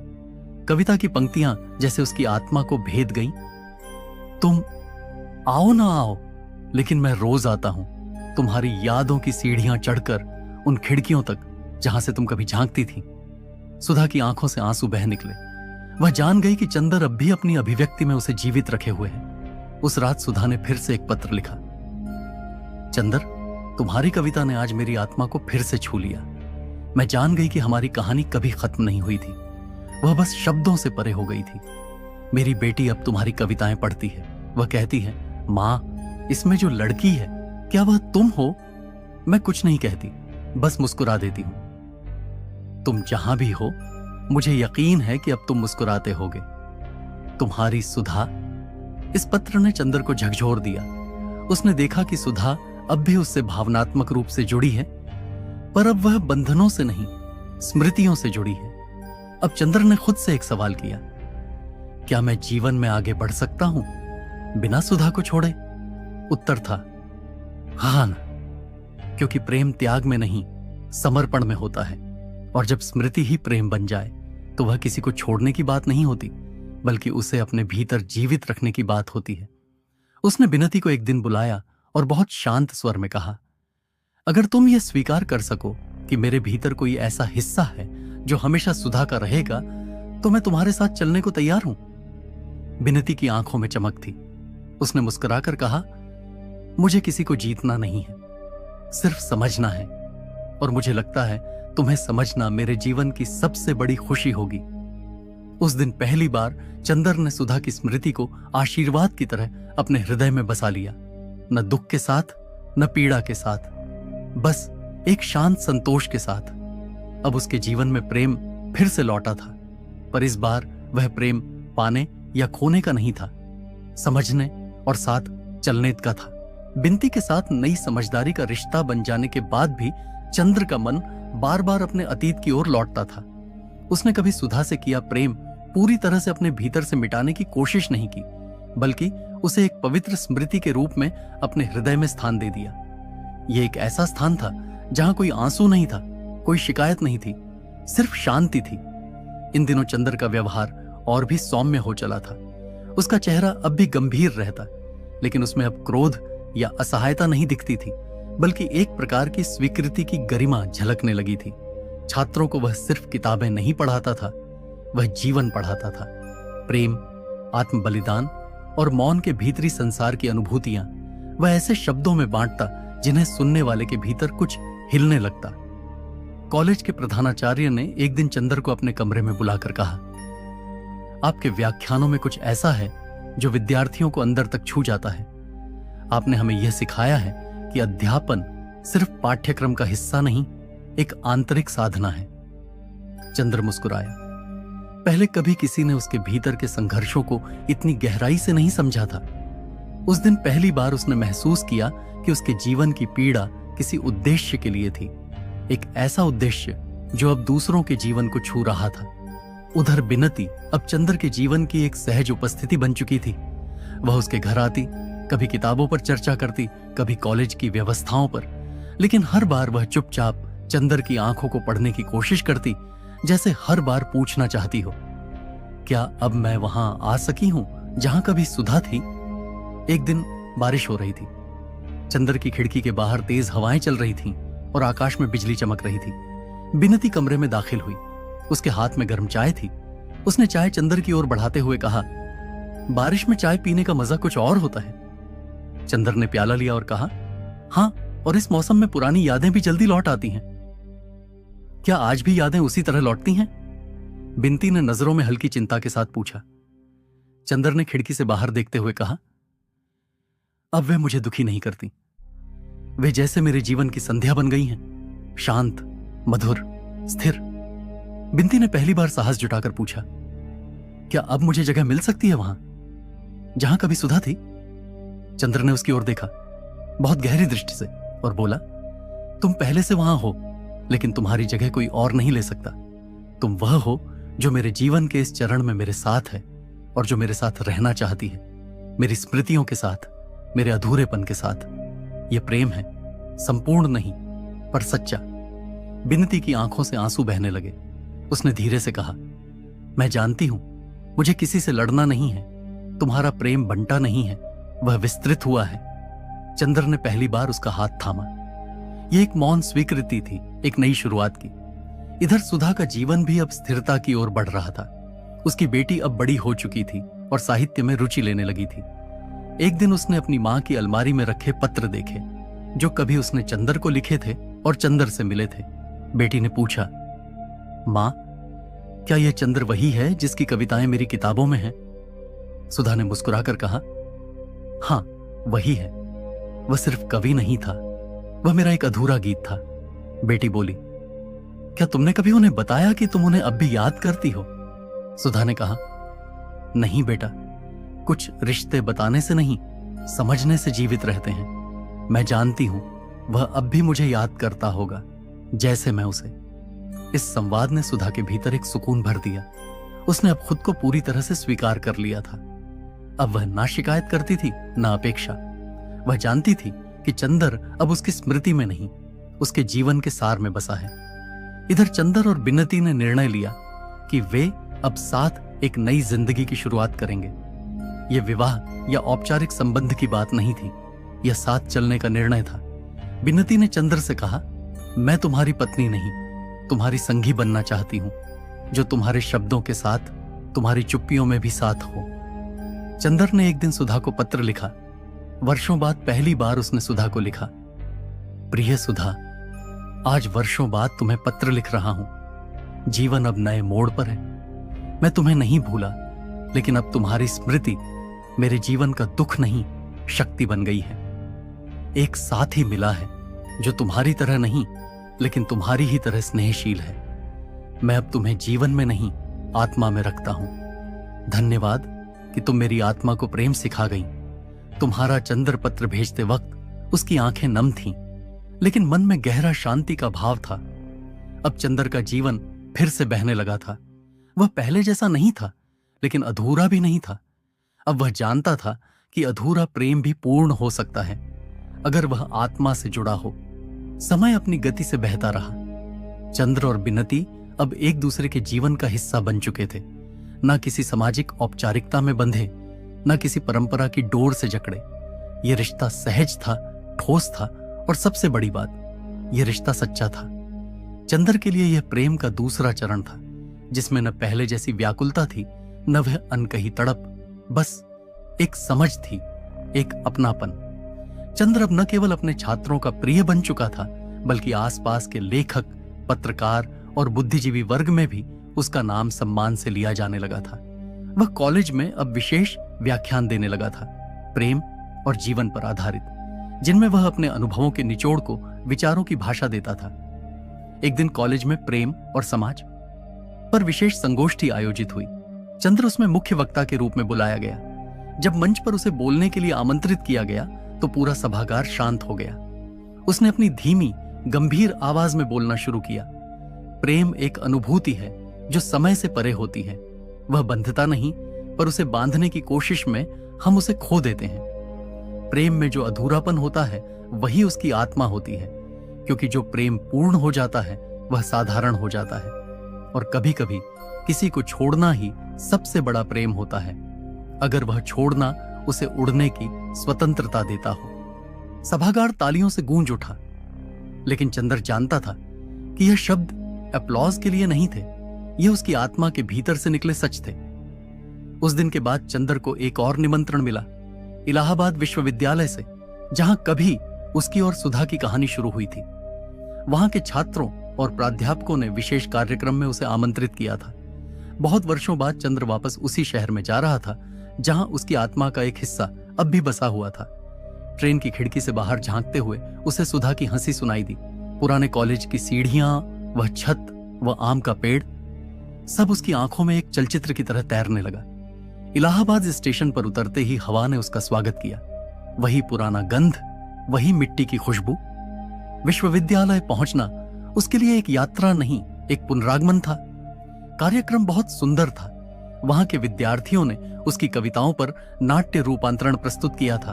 कविता की पंक्तियां जैसे उसकी आत्मा को भेद गईं। तुम आओ ना आओ, लेकिन मैं रोज आता हूं, तुम्हारी यादों की सीढ़ियां चढ़कर उन खिड़कियों तक जहां से तुम कभी झांकती थी। सुधा की आंखों से आंसू बह निकले। वह जान गई कि चंद्र अब भी अपनी अभिव्यक्ति में उसे जीवित रखे हुए है। उस रात सुधा ने फिर से एक पत्र लिखा, चंद्र, तुम्हारी कविता ने आज मेरी आत्मा को फिर से छू लिया। मैं जान गई कि हमारी कहानी कभी खत्म नहीं हुई थी, वह बस शब्दों से परे हो गई थी। मेरी बेटी अब तुम्हारी कविताएं पढ़ती है। वह कहती है, मां, इसमें जो लड़की है क्या वह तुम हो? मैं कुछ नहीं कहती, बस मुस्कुरा देती हूं। तुम जहां भी हो, मुझे यकीन है कि अब तुम मुस्कुराते होगे। तुम्हारी सुधा। इस पत्र ने चंद्र को झकझोर दिया। उसने देखा कि सुधा अब भी उससे भावनात्मक रूप से जुड़ी है, पर अब वह बंधनों से नहीं, स्मृतियों से जुड़ी है। अब चंद्र ने खुद से एक सवाल किया, क्या मैं जीवन में आगे बढ़ सकता हूं बिना सुधा को छोड़े? उत्तर था हाँ ना, क्योंकि प्रेम त्याग में नहीं, समर्पण में होता है। और जब स्मृति ही प्रेम बन जाए तो वह किसी को छोड़ने की बात नहीं होती, बल्कि उसे अपने भीतर जीवित रखने की बात होती है। उसने बिनती को एक दिन बुलाया और बहुत शांत स्वर में कहा, अगर तुम यह स्वीकार कर सको कि मेरे भीतर कोई ऐसा हिस्सा है जो हमेशा सुधा का रहेगा, तो मैं तुम्हारे साथ चलने को तैयार हूं। बिनती की आंखों में चमक थी। उसने मुस्कुराकर कहा, मुझे किसी को जीतना नहीं है, सिर्फ समझना है। और मुझे लगता है तुम्हें समझना मेरे जीवन की सबसे बड़ी खुशी होगी। उस दिन पहली बार चंद्र ने सुधा की स्मृति को आशीर्वाद की तरह अपने हृदय में बसा लिया, न दुख के साथ न पीड़ा के साथ, बस एक शांत संतोष के साथ। अब उसके जीवन में प्रेम फिर से लौटा था, पर इस बार वह प्रेम पाने या खोने का नहीं था, समझने और साथ चलने का था। बिनती के साथ नई समझदारी का रिश्ता बन जाने के बाद भी चंद्र का मन बार बार अपने अतीत की ओर लौटता था। उसने कभी सुधा से किया प्रेम पूरी तरह से अपने भीतर से मिटाने की कोशिश नहीं की, बल्कि उसे एक पवित्र स्मृति के रूप में अपने हृदय में स्थान दे दिया। यह एक ऐसा स्थान था जहां कोई आंसू नहीं था, कोई शिकायत नहीं थी, सिर्फ शांति थी। इन दिनों चंद्र का व्यवहार और भी सौम्य हो चला था। उसका चेहरा अब भी गंभीर रहता, लेकिन उसमें अब क्रोध या असहायता नहीं दिखती थी, बल्कि एक प्रकार की स्वीकृति की गरिमा झलकने लगी थी। छात्रों को वह सिर्फ किताबें नहीं पढ़ाता था, वह जीवन पढ़ाता था। प्रेम, आत्म बलिदान और मौन के भीतरी संसार की अनुभूतियां वह ऐसे शब्दों में बांटता जिन्हें सुनने वाले के भीतर कुछ हिलने लगता। कॉलेज के प्रधानाचार्य ने एक दिन चंद्र को अपने कमरे में बुलाकर कहा, आपके व्याख्यानों में कुछ ऐसा है जो विद्यार्थियों को अंदर तक छू जाता है। आपने हमें यह सिखाया है कि अध्यापन सिर्फ पाठ्यक्रम का हिस्सा नहीं, एक आंतरिक साधना है। चंद्र मुस्कुराया। पहले कभी किसी ने उसके भीतर के संघर्षों को इतनी गहराई से नहीं समझा था। उस दिन पहली बार उसने महसूस किया कि उसके जीवन की पीड़ा किसी उद्देश्य के लिए थी, एक ऐसा उद्देश्य जो अब दूसरों के जीवन को छू रहा था। उधर बिनती अब चंद्र के जीवन की एक सहज उपस्थिति बन चुकी थी। वह उसके घर आती, कभी किताबों पर चर्चा करती, कभी कॉलेज की व्यवस्थाओं पर, लेकिन हर बार वह चुपचाप चंदर की आंखों को पढ़ने की कोशिश करती, जैसे हर बार पूछना चाहती हो, क्या अब मैं वहां आ सकी हूं जहां कभी सुधा थी? एक दिन बारिश हो रही थी। चंदर की खिड़की के बाहर तेज हवाएं चल रही थीं और आकाश में बिजली चमक रही थी। बिनती कमरे में दाखिल हुई। उसके हाथ में गर्म चाय थी। उसने चाय चंदर की ओर बढ़ाते हुए कहा, बारिश में चाय पीने का मजा कुछ और होता है। चंदर ने प्याला लिया और कहा, हां, और इस मौसम में पुरानी यादें भी जल्दी लौट आती हैं। क्या आज भी यादें उसी तरह लौटती हैं? बिनती ने नजरों में हल्की चिंता के साथ पूछा। चंदर ने खिड़की से बाहर देखते हुए कहा, अब वे मुझे दुखी नहीं करती। वे जैसे मेरे जीवन की संध्या बन गई हैं, शांत, मधुर, स्थिर। बिनती ने पहली बार साहस जुटाकर पूछा, क्या अब मुझे जगह मिल सकती है वहां जहां कभी सुधा थी? चंद्र ने उसकी ओर देखा बहुत गहरी दृष्टि से और बोला, तुम पहले से वहां हो, लेकिन तुम्हारी जगह कोई और नहीं ले सकता। तुम वह हो जो मेरे जीवन के इस चरण में मेरे साथ है और जो मेरे साथ रहना चाहती है, मेरी स्मृतियों के साथ, मेरे अधूरेपन के साथ। यह प्रेम है, संपूर्ण नहीं पर सच्चा। बिनती की आंखों से आंसू बहने लगे। उसने धीरे से कहा, मैं जानती हूं मुझे किसी से लड़ना नहीं है। तुम्हारा प्रेम बंटा नहीं है, वह विस्तृत हुआ है। चंद्र ने पहली बार उसका हाथ थामा। यह एक मौन स्वीकृति थी, एक नई शुरुआत की। इधर सुधा का जीवन भी अब स्थिरता की ओर बढ़ रहा था। उसकी बेटी अब बड़ी हो चुकी थी और साहित्य में रुचि लेने लगी थी। एक दिन उसने अपनी मां की अलमारी में रखे पत्र देखे जो कभी उसने चंदर को लिखे थे और चंदर से मिले थे। बेटी ने पूछा, मां, क्या यह चंद्र वही है जिसकी कविताएं मेरी किताबों में हैं? सुधा ने मुस्कुराकर कहा, हां, वही है। वह सिर्फ कवि नहीं था, वह मेरा एक अधूरा गीत था। बेटी बोली, क्या तुमने कभी उन्हें बताया कि तुम उन्हें अब भी याद करती हो? सुधा ने कहा, नहीं बेटा, कुछ रिश्ते बताने से नहीं, समझने से जीवित रहते हैं। मैं जानती हूं वह अब भी मुझे याद करता होगा, जैसे मैं उसे। इस संवाद ने सुधा के भीतर एक सुकून भर दिया। उसने अब खुद को पूरी तरह से स्वीकार कर लिया था। अब वह ना शिकायत करती थी, ना अपेक्षा। वह जानती थी कि चंदर अब उसकी स्मृति में नहीं, उसके जीवन के सार में बसा है। इधर चंदर और बिन्नती ने निर्णय लिया कि वे अब साथ एक नई जिंदगी की शुरुआत करेंगे। यह विवाह या औपचारिक संबंध की बात नहीं थी, यह साथ चलने का निर्णय था। बिन्नती ने चंद्र से कहा, मैं तुम्हारी पत्नी नहीं, तुम्हारी संगी बनना चाहती हूं, जो तुम्हारे शब्दों के साथ, तुम्हारी चुप्पियों में भी साथ हो। चंद्र ने एक दिन सुधा को पत्र लिखा। वर्षों बाद पहली बार उसने सुधा को लिखा, प्रिय सुधा, आज वर्षों बाद तुम्हें पत्र लिख रहा हूं। जीवन अब नए मोड़ पर है। मैं तुम्हें नहीं भूला, लेकिन अब तुम्हारी स्मृति मेरे जीवन का दुख नहीं, शक्ति बन गई है। एक साथी मिला है जो तुम्हारी तरह नहीं, लेकिन तुम्हारी ही तरह स्नेहशील है। मैं अब तुम्हें जीवन में नहीं, आत्मा में रखता हूं। धन्यवाद कि तुम मेरी आत्मा को प्रेम सिखा गई। तुम्हारा चंद्र पत्र भेजते वक्त उसकी आंखें नम थीं, लेकिन मन में गहरा शांति का भाव था। अब चंद्र का जीवन फिर से बहने लगा था। वह पहले जैसा नहीं था, लेकिन अधूरा भी नहीं था। अब वह जानता था कि अधूरा प्रेम भी पूर्ण हो सकता है, अगर वह आत्मा से जुड़ा हो। समय अपनी गति से बहता रहा। चंद्र और बिन्नती अब एक दूसरे के जीवन का हिस्सा बन चुके थे। न किसी सामाजिक औपचारिकता में बंधे, न किसी परंपरा की डोर से जकड़े। यह रिश्ता सहज था, ठोस था, और सबसे बड़ी बात, यह रिश्ता सच्चा था। चंद्र के लिए यह प्रेम का दूसरा चरण था, जिसमें न पहले जैसी व्याकुलता थी, न वह अनकही तड़प, बस एक समझ थी, एक अपनापन। चंद्र अब न केवल अपने छात्रों का प्रिय बन चुका था, बल्कि आसपास के लेखक, पत्रकार और बुद्धिजीवी वर्ग में भी उसका नाम सम्मान से लिया जाने लगा था। वह कॉलेज में अब विशेष व्याख्यान देने लगा था, प्रेम और जीवन पर आधारित, जिनमें वह अपने अनुभवों के निचोड़ को विचारों की भाषा देता था। एक दिन कॉलेज में प्रेम और समाज पर विशेष संगोष्ठी आयोजित हुई। चंद्र उसमें मुख्य वक्ता के रूप में बुलाया गया। जब मंच पर उसे बोलने के लिए आमंत्रित किया गया तो पूरा सभागार शांत हो गया। उसने अपनी धीमी, गंभीर आवाज में बोलना शुरू किया। प्रेम एक अनुभूति है जो समय से परे होती है। वह बंधता नहीं, पर उसे बांधने की कोशिश में हम उसे खो देते हैं। प्रेम में जो अधूरापन होता है, वही उसकी आत्मा होती है। क्योंकि जो प्रेम पूर्ण हो जाता है वह साधारण हो जाता है, और कभी कभी किसी को छोड़ना ही सबसे बड़ा प्रेम होता है, अगर वह छोड़ना उसे उड़ने की स्वतंत्रता देता हो। सभागार तालियों से गूंज उठा, लेकिन चंदर जानता था कि यह शब्द अपलॉज के लिए नहीं थे, यह उसकी आत्मा के भीतर से निकले सच थे। उस दिन के बाद चंदर को एक और निमंत्रण मिला, इलाहाबाद विश्वविद्यालय से, जहां कभी उसकी और सुधा की कहानी शुरू हुई थी। वहां के छात्रों और प्राध्यापकों ने विशेष कार्यक्रम में उसे आमंत्रित किया था। बहुत वर्षों बाद चंद्र वापस उसी शहर में जा रहा था जहां उसकी आत्मा का एक हिस्सा अब भी बसा हुआ था। ट्रेन की खिड़की से बाहर झांकते हुए उसे सुधा की हंसी सुनाई दी। पुराने कॉलेज की सीढ़ियां, वह छत, वह आम का पेड़, सब उसकी आंखों में एक चलचित्र की तरह तैरने लगा। इलाहाबाद स्टेशन पर उतरते ही हवा ने उसका स्वागत किया। वही पुराना गंध, वही मिट्टी की खुशबू। विश्वविद्यालय पहुंचना उसके लिए एक यात्रा नहीं, एक पुनरागमन था। कार्यक्रम बहुत सुंदर था। वहां के विद्यार्थियों ने उसकी कविताओं पर नाट्य रूपांतरण प्रस्तुत किया था।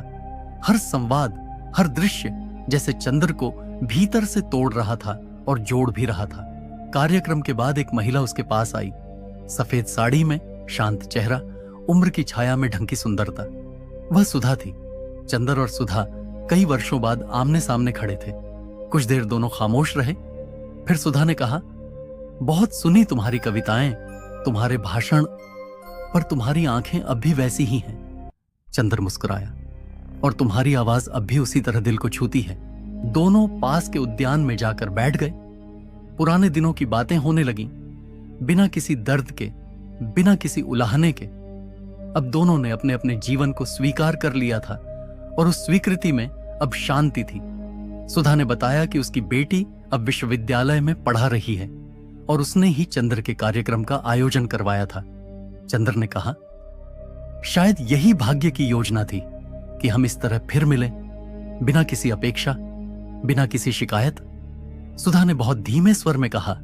हर संवाद, हर दृश्य जैसे चंद्र को भीतर से तोड़ रहा था और जोड़ भी रहा था। कार्यक्रम के बाद एक महिला उसके पास आई, सफेद साड़ी में, शांत चेहरा, उम्र की छाया में ढंकी सुंदरता। वह सुधा थी। चंदर और सुधा कई वर्षों बाद आमने सामने खड़े थे। कुछ देर दोनों खामोश रहे। फिर सुधा ने कहा, बहुत सुनी तुम्हारी कविताएं, तुम्हारे भाषण, पर तुम्हारी आंखें अब भी वैसी ही हैं। चंदर मुस्कुराया, और तुम्हारी आवाज अब भी उसी तरह दिल को छूती है। दोनों पास के उद्यान में जाकर बैठ गए। पुराने दिनों की बातें होने लगीं, बिना किसी दर्द के, बिना किसी उलाहने के। अब दोनों ने अपने अपने जीवन को स्वीकार कर लिया था, और उस स्वीकृति में अब शांति थी। सुधा ने बताया कि उसकी बेटी अब विश्वविद्यालय में पढ़ा रही है, और उसने ही चंद्र के कार्यक्रम का आयोजन करवाया था। चंद्र ने कहा, शायद यही भाग्य की योजना थी कि हम इस तरह फिर मिलें, बिना किसी अपेक्षा, बिना किसी शिकायत। सुधा ने बहुत धीमे स्वर में कहा,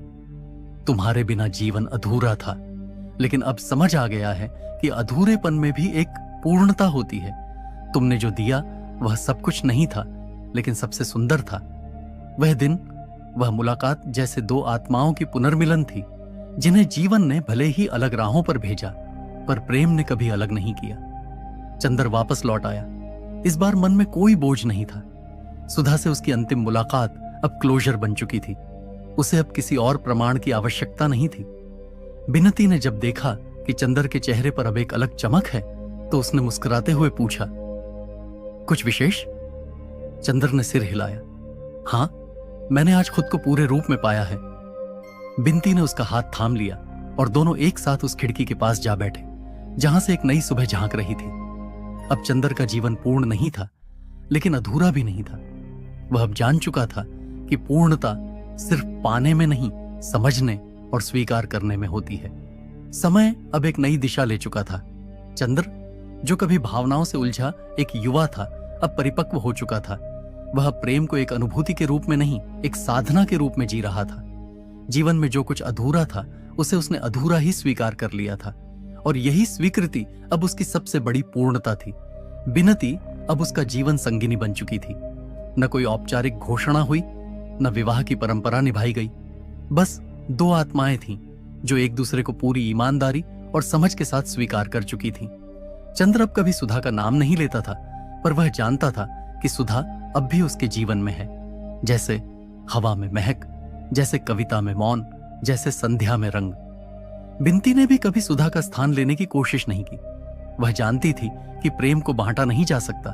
तुम्हारे बिना जीवन अधूरा था, लेकिन अब समझ आ गया है कि अधूरेपन में भी एक पूर्णता होती है। तुमने जो दिया वह सब कुछ नहीं था, लेकिन सबसे सुंदर था। वह दिन, वह मुलाकात जैसे दो आत्माओं की पुनर्मिलन थी, जिन्हें जीवन ने भले ही अलग राहों पर भेजा, पर प्रेम ने कभी अलग नहीं किया। चंदर वापस लौट आया। इस बार मन में कोई बोझ नहीं था। सुधा से उसकी अंतिम मुलाकात अब क्लोजर बन चुकी थी। उसे अब किसी और प्रमाण की आवश्यकता नहीं थी। बिनती ने जब देखा कि चंदर के चेहरे पर अब एक अलग चमक है, तो उसने मुस्कुराते हुए पूछा, कुछ विशेष? चंदर ने सिर हिलाया। हां, मैंने आज खुद को पूरे रूप में पाया है। बिनती ने उसका हाथ थाम लिया, और दोनों एक साथ उस खिड़की के पास जा बैठे, जहां से एक नई सुबह झांक रही थी। अब चंदर का जीवन पूर्ण नहीं था, लेकिन अधूरा भी नहीं था। वह अब जान चुका था कि पूर्णता सिर्फ पाने में नहीं, समझने और स्वीकार करने में होती है। समय अब एक नई दिशा ले चुका था। चंद्र, जो कभी भावनाओं से उलझा एक युवा था, अब परिपक्व हो चुका था। वह प्रेम को एक अनुभूति के रूप में नहीं, एक साधना के रूप में जी रहा था। जीवन में जो कुछ अधूरा था, उसे उसने अधूरा ही स्वीकार कर लिया था, और यही स्वीकृति अब उसकी सबसे बड़ी पूर्णता थी। बिनती अब उसका जीवन संगिनी बन चुकी थी। न कोई औपचारिक घोषणा हुई, न विवाह की परंपरा निभाई गई। बस दो आत्माएं थीं, जो एक दूसरे को पूरी ईमानदारी और समझ के साथ स्वीकार कर चुकी थीं। चंद्र अब कभी सुधा का नाम नहीं लेता था, पर वह जानता था कि सुधा अब भी उसके जीवन में है, जैसे हवा में महक, जैसे कविता में मौन, जैसे संध्या में रंग। बिनती ने भी कभी सुधा का स्थान लेने की कोशिश नहीं की। वह जानती थी कि प्रेम को बांटा नहीं जा सकता,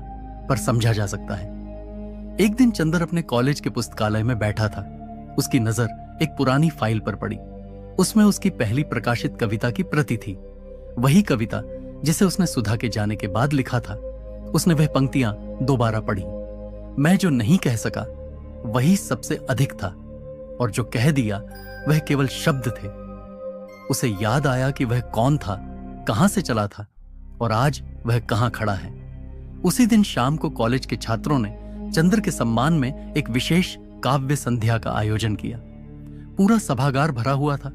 पर समझा जा सकता है। एक दिन चंदर अपने कॉलेज के पुस्तकालय में बैठा था। उसकी नजर एक पुरानी फाइल पर पड़ी। उसमें उसकी पहली प्रकाशित कविता की प्रति थी, वही कविता जिसे उसने सुधा के जाने के बाद लिखा था। उसने वह पंक्तियां दोबारा पढ़ी। मैं जो नहीं कह सका वही सबसे अधिक था, और जो कह दिया वह केवल शब्द थे। उसे याद आया कि वह कौन था, कहां से चला था, और आज वह कहां खड़ा है। उसी दिन शाम को कॉलेज के छात्रों ने चंद्र के सम्मान में एक विशेष काव्य संध्या का आयोजन किया। पूरा सभागार भरा हुआ था।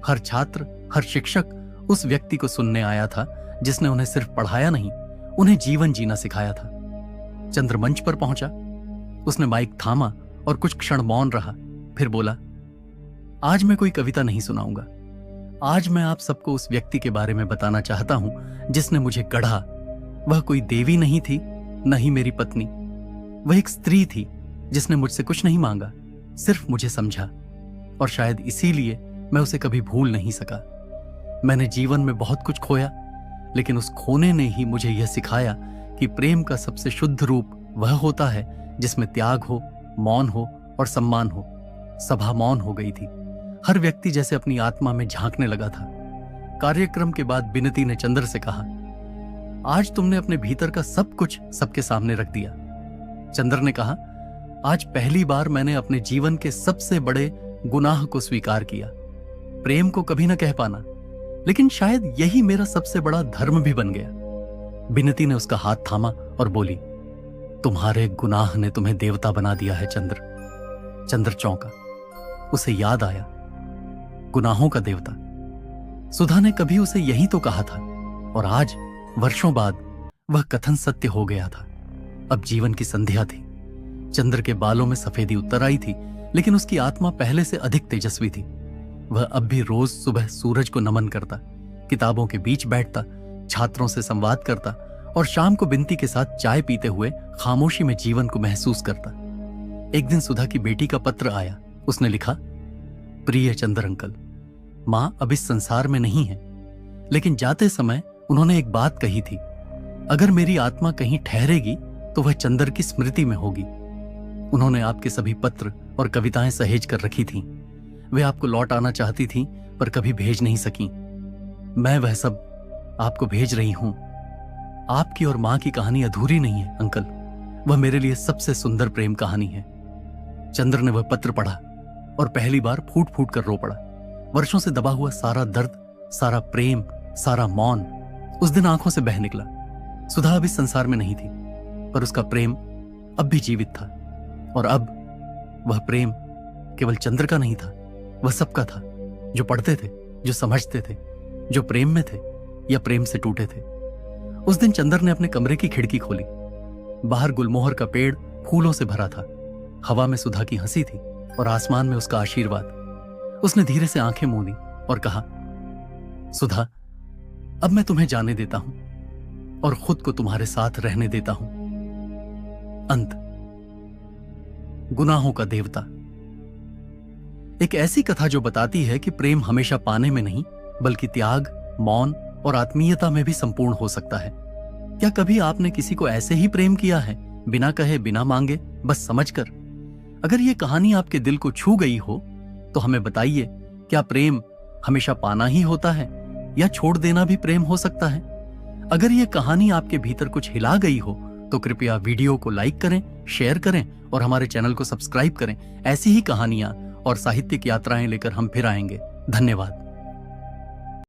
हर छात्र, हर शिक्षक उस व्यक्ति को सुनने आया था जिसने उन्हें सिर्फ पढ़ाया नहीं, उन्हें जीवन जीना सिखाया था। चंद्र मंच पर पहुंचा। उसने माइक थामा और कुछ क्षण मौन रहा, फिर बोला, आज मैं कोई कविता नहीं सुनाऊंगा। आज मैं आप सबको उस व्यक्ति के बारे में बताना चाहता हूं जिसने मुझे गढ़ा। वह कोई देवी नहीं थी, न ही मेरी पत्नी। वह एक स्त्री थी जिसने मुझसे कुछ नहीं मांगा, सिर्फ मुझे समझा, और शायद इसीलिए मैं उसे कभी भूल नहीं सका। मैंने जीवन में बहुत कुछ खोया, लेकिन उस खोने ने ही मुझे यह सिखाया कि प्रेम का सबसे शुद्ध रूप वह होता है जिसमें त्याग हो, मौन हो और सम्मान हो। सभा मौन हो गई थी। हर व्यक्ति जैसे अपनी आत्मा में झांकने लगा था। कार्यक्रम के बाद बिनती ने चंद्र से कहा, आज तुमने अपने भीतर का सब कुछ सबके सामने रख दिया। चंद्र ने कहा, आज पहली बार मैंने अपने जीवन के सबसे बड़े गुनाह को स्वीकार किया। प्रेम को कभी न कह पाना, लेकिन शायद यही मेरा सबसे बड़ा धर्म भी बन गया। बिनती ने उसका हाथ थामा और बोली, तुम्हारे गुनाह ने तुम्हें देवता बना दिया है चंद्र। चंद्र चौंका। उसे याद आया, गुनाहों का देवता। सुधा ने कभी उसे यही तो कहा था, और आज वर्षों बाद वह कथन सत्य हो गया था। अब जीवन की संध्या थी। चंद्र के बालों में सफेदी उतर आई थी, लेकिन उसकी आत्मा पहले से अधिक तेजस्वी थी। वह अब भी रोज सुबह सूरज को नमन करता, किताबों के बीच बैठता, छात्रों से संवाद करता और शाम को बिनती के साथ चाय पीते हुए खामोशी में जीवन को महसूस करता। एक दिन सुधा की बेटी का पत्र आया। उसने लिखा, प्रिय चंद्र अंकल, मां अब इस संसार में नहीं है, लेकिन जाते समय उन्होंने एक बात कही थी, अगर मेरी आत्मा कहीं ठहरेगी तो वह चंद्र की स्मृति में होगी। उन्होंने आपके सभी पत्र और कविताएं सहेज कर रखी थीं। वे आपको लौट आना चाहती थीं, पर कभी भेज नहीं सकी। मैं वह सब आपको भेज रही हूं। आपकी और मां की कहानी अधूरी नहीं है अंकल, वह मेरे लिए सबसे सुंदर प्रेम कहानी है। चंद्र ने वह पत्र पढ़ा और पहली बार फूट फूट कर रो पड़ा। वर्षों से दबा हुआ सारा दर्द, सारा प्रेम, सारा मौन उस दिन आंखों से बह निकला। सुधा अब इस संसार में नहीं थी, पर उसका प्रेम अब भी जीवित था। और अब वह प्रेम केवल चंद्र का नहीं था, वह सबका था, जो पढ़ते थे, जो समझते थे, जो प्रेम में थे या प्रेम से टूटे थे। उस दिन चंद्र ने अपने कमरे की खिड़की खोली। बाहर गुलमोहर का पेड़ फूलों से भरा था। हवा में सुधा की हंसी थी और आसमान में उसका आशीर्वाद। उसने धीरे से आंखें मूंदी और कहा, सुधा, अब मैं तुम्हें जाने देता हूं और खुद को तुम्हारे साथ रहने देता हूं। अंत। गुनाहों का देवता। एक ऐसी कथा जो बताती है कि प्रेम हमेशा पाने में नहीं, बल्कि त्याग, मौन और आत्मीयता में भी संपूर्ण हो सकता है। क्या कभी आपने किसी को ऐसे ही प्रेम किया है, बिना कहे, बिना मांगे, बस समझकर? अगर यह कहानी आपके दिल को छू गई हो तो हमें बताइए, क्या प्रेम हमेशा पाना ही होता है या छोड़ देना भी प्रेम हो सकता है? अगर यह कहानी आपके भीतर कुछ हिला गई हो तो कृपया वीडियो को लाइक करें, शेयर करें और हमारे चैनल को सब्सक्राइब करें। ऐसी ही कहानियां और साहित्यिक यात्राएं लेकर हम फिर आएंगे। धन्यवाद।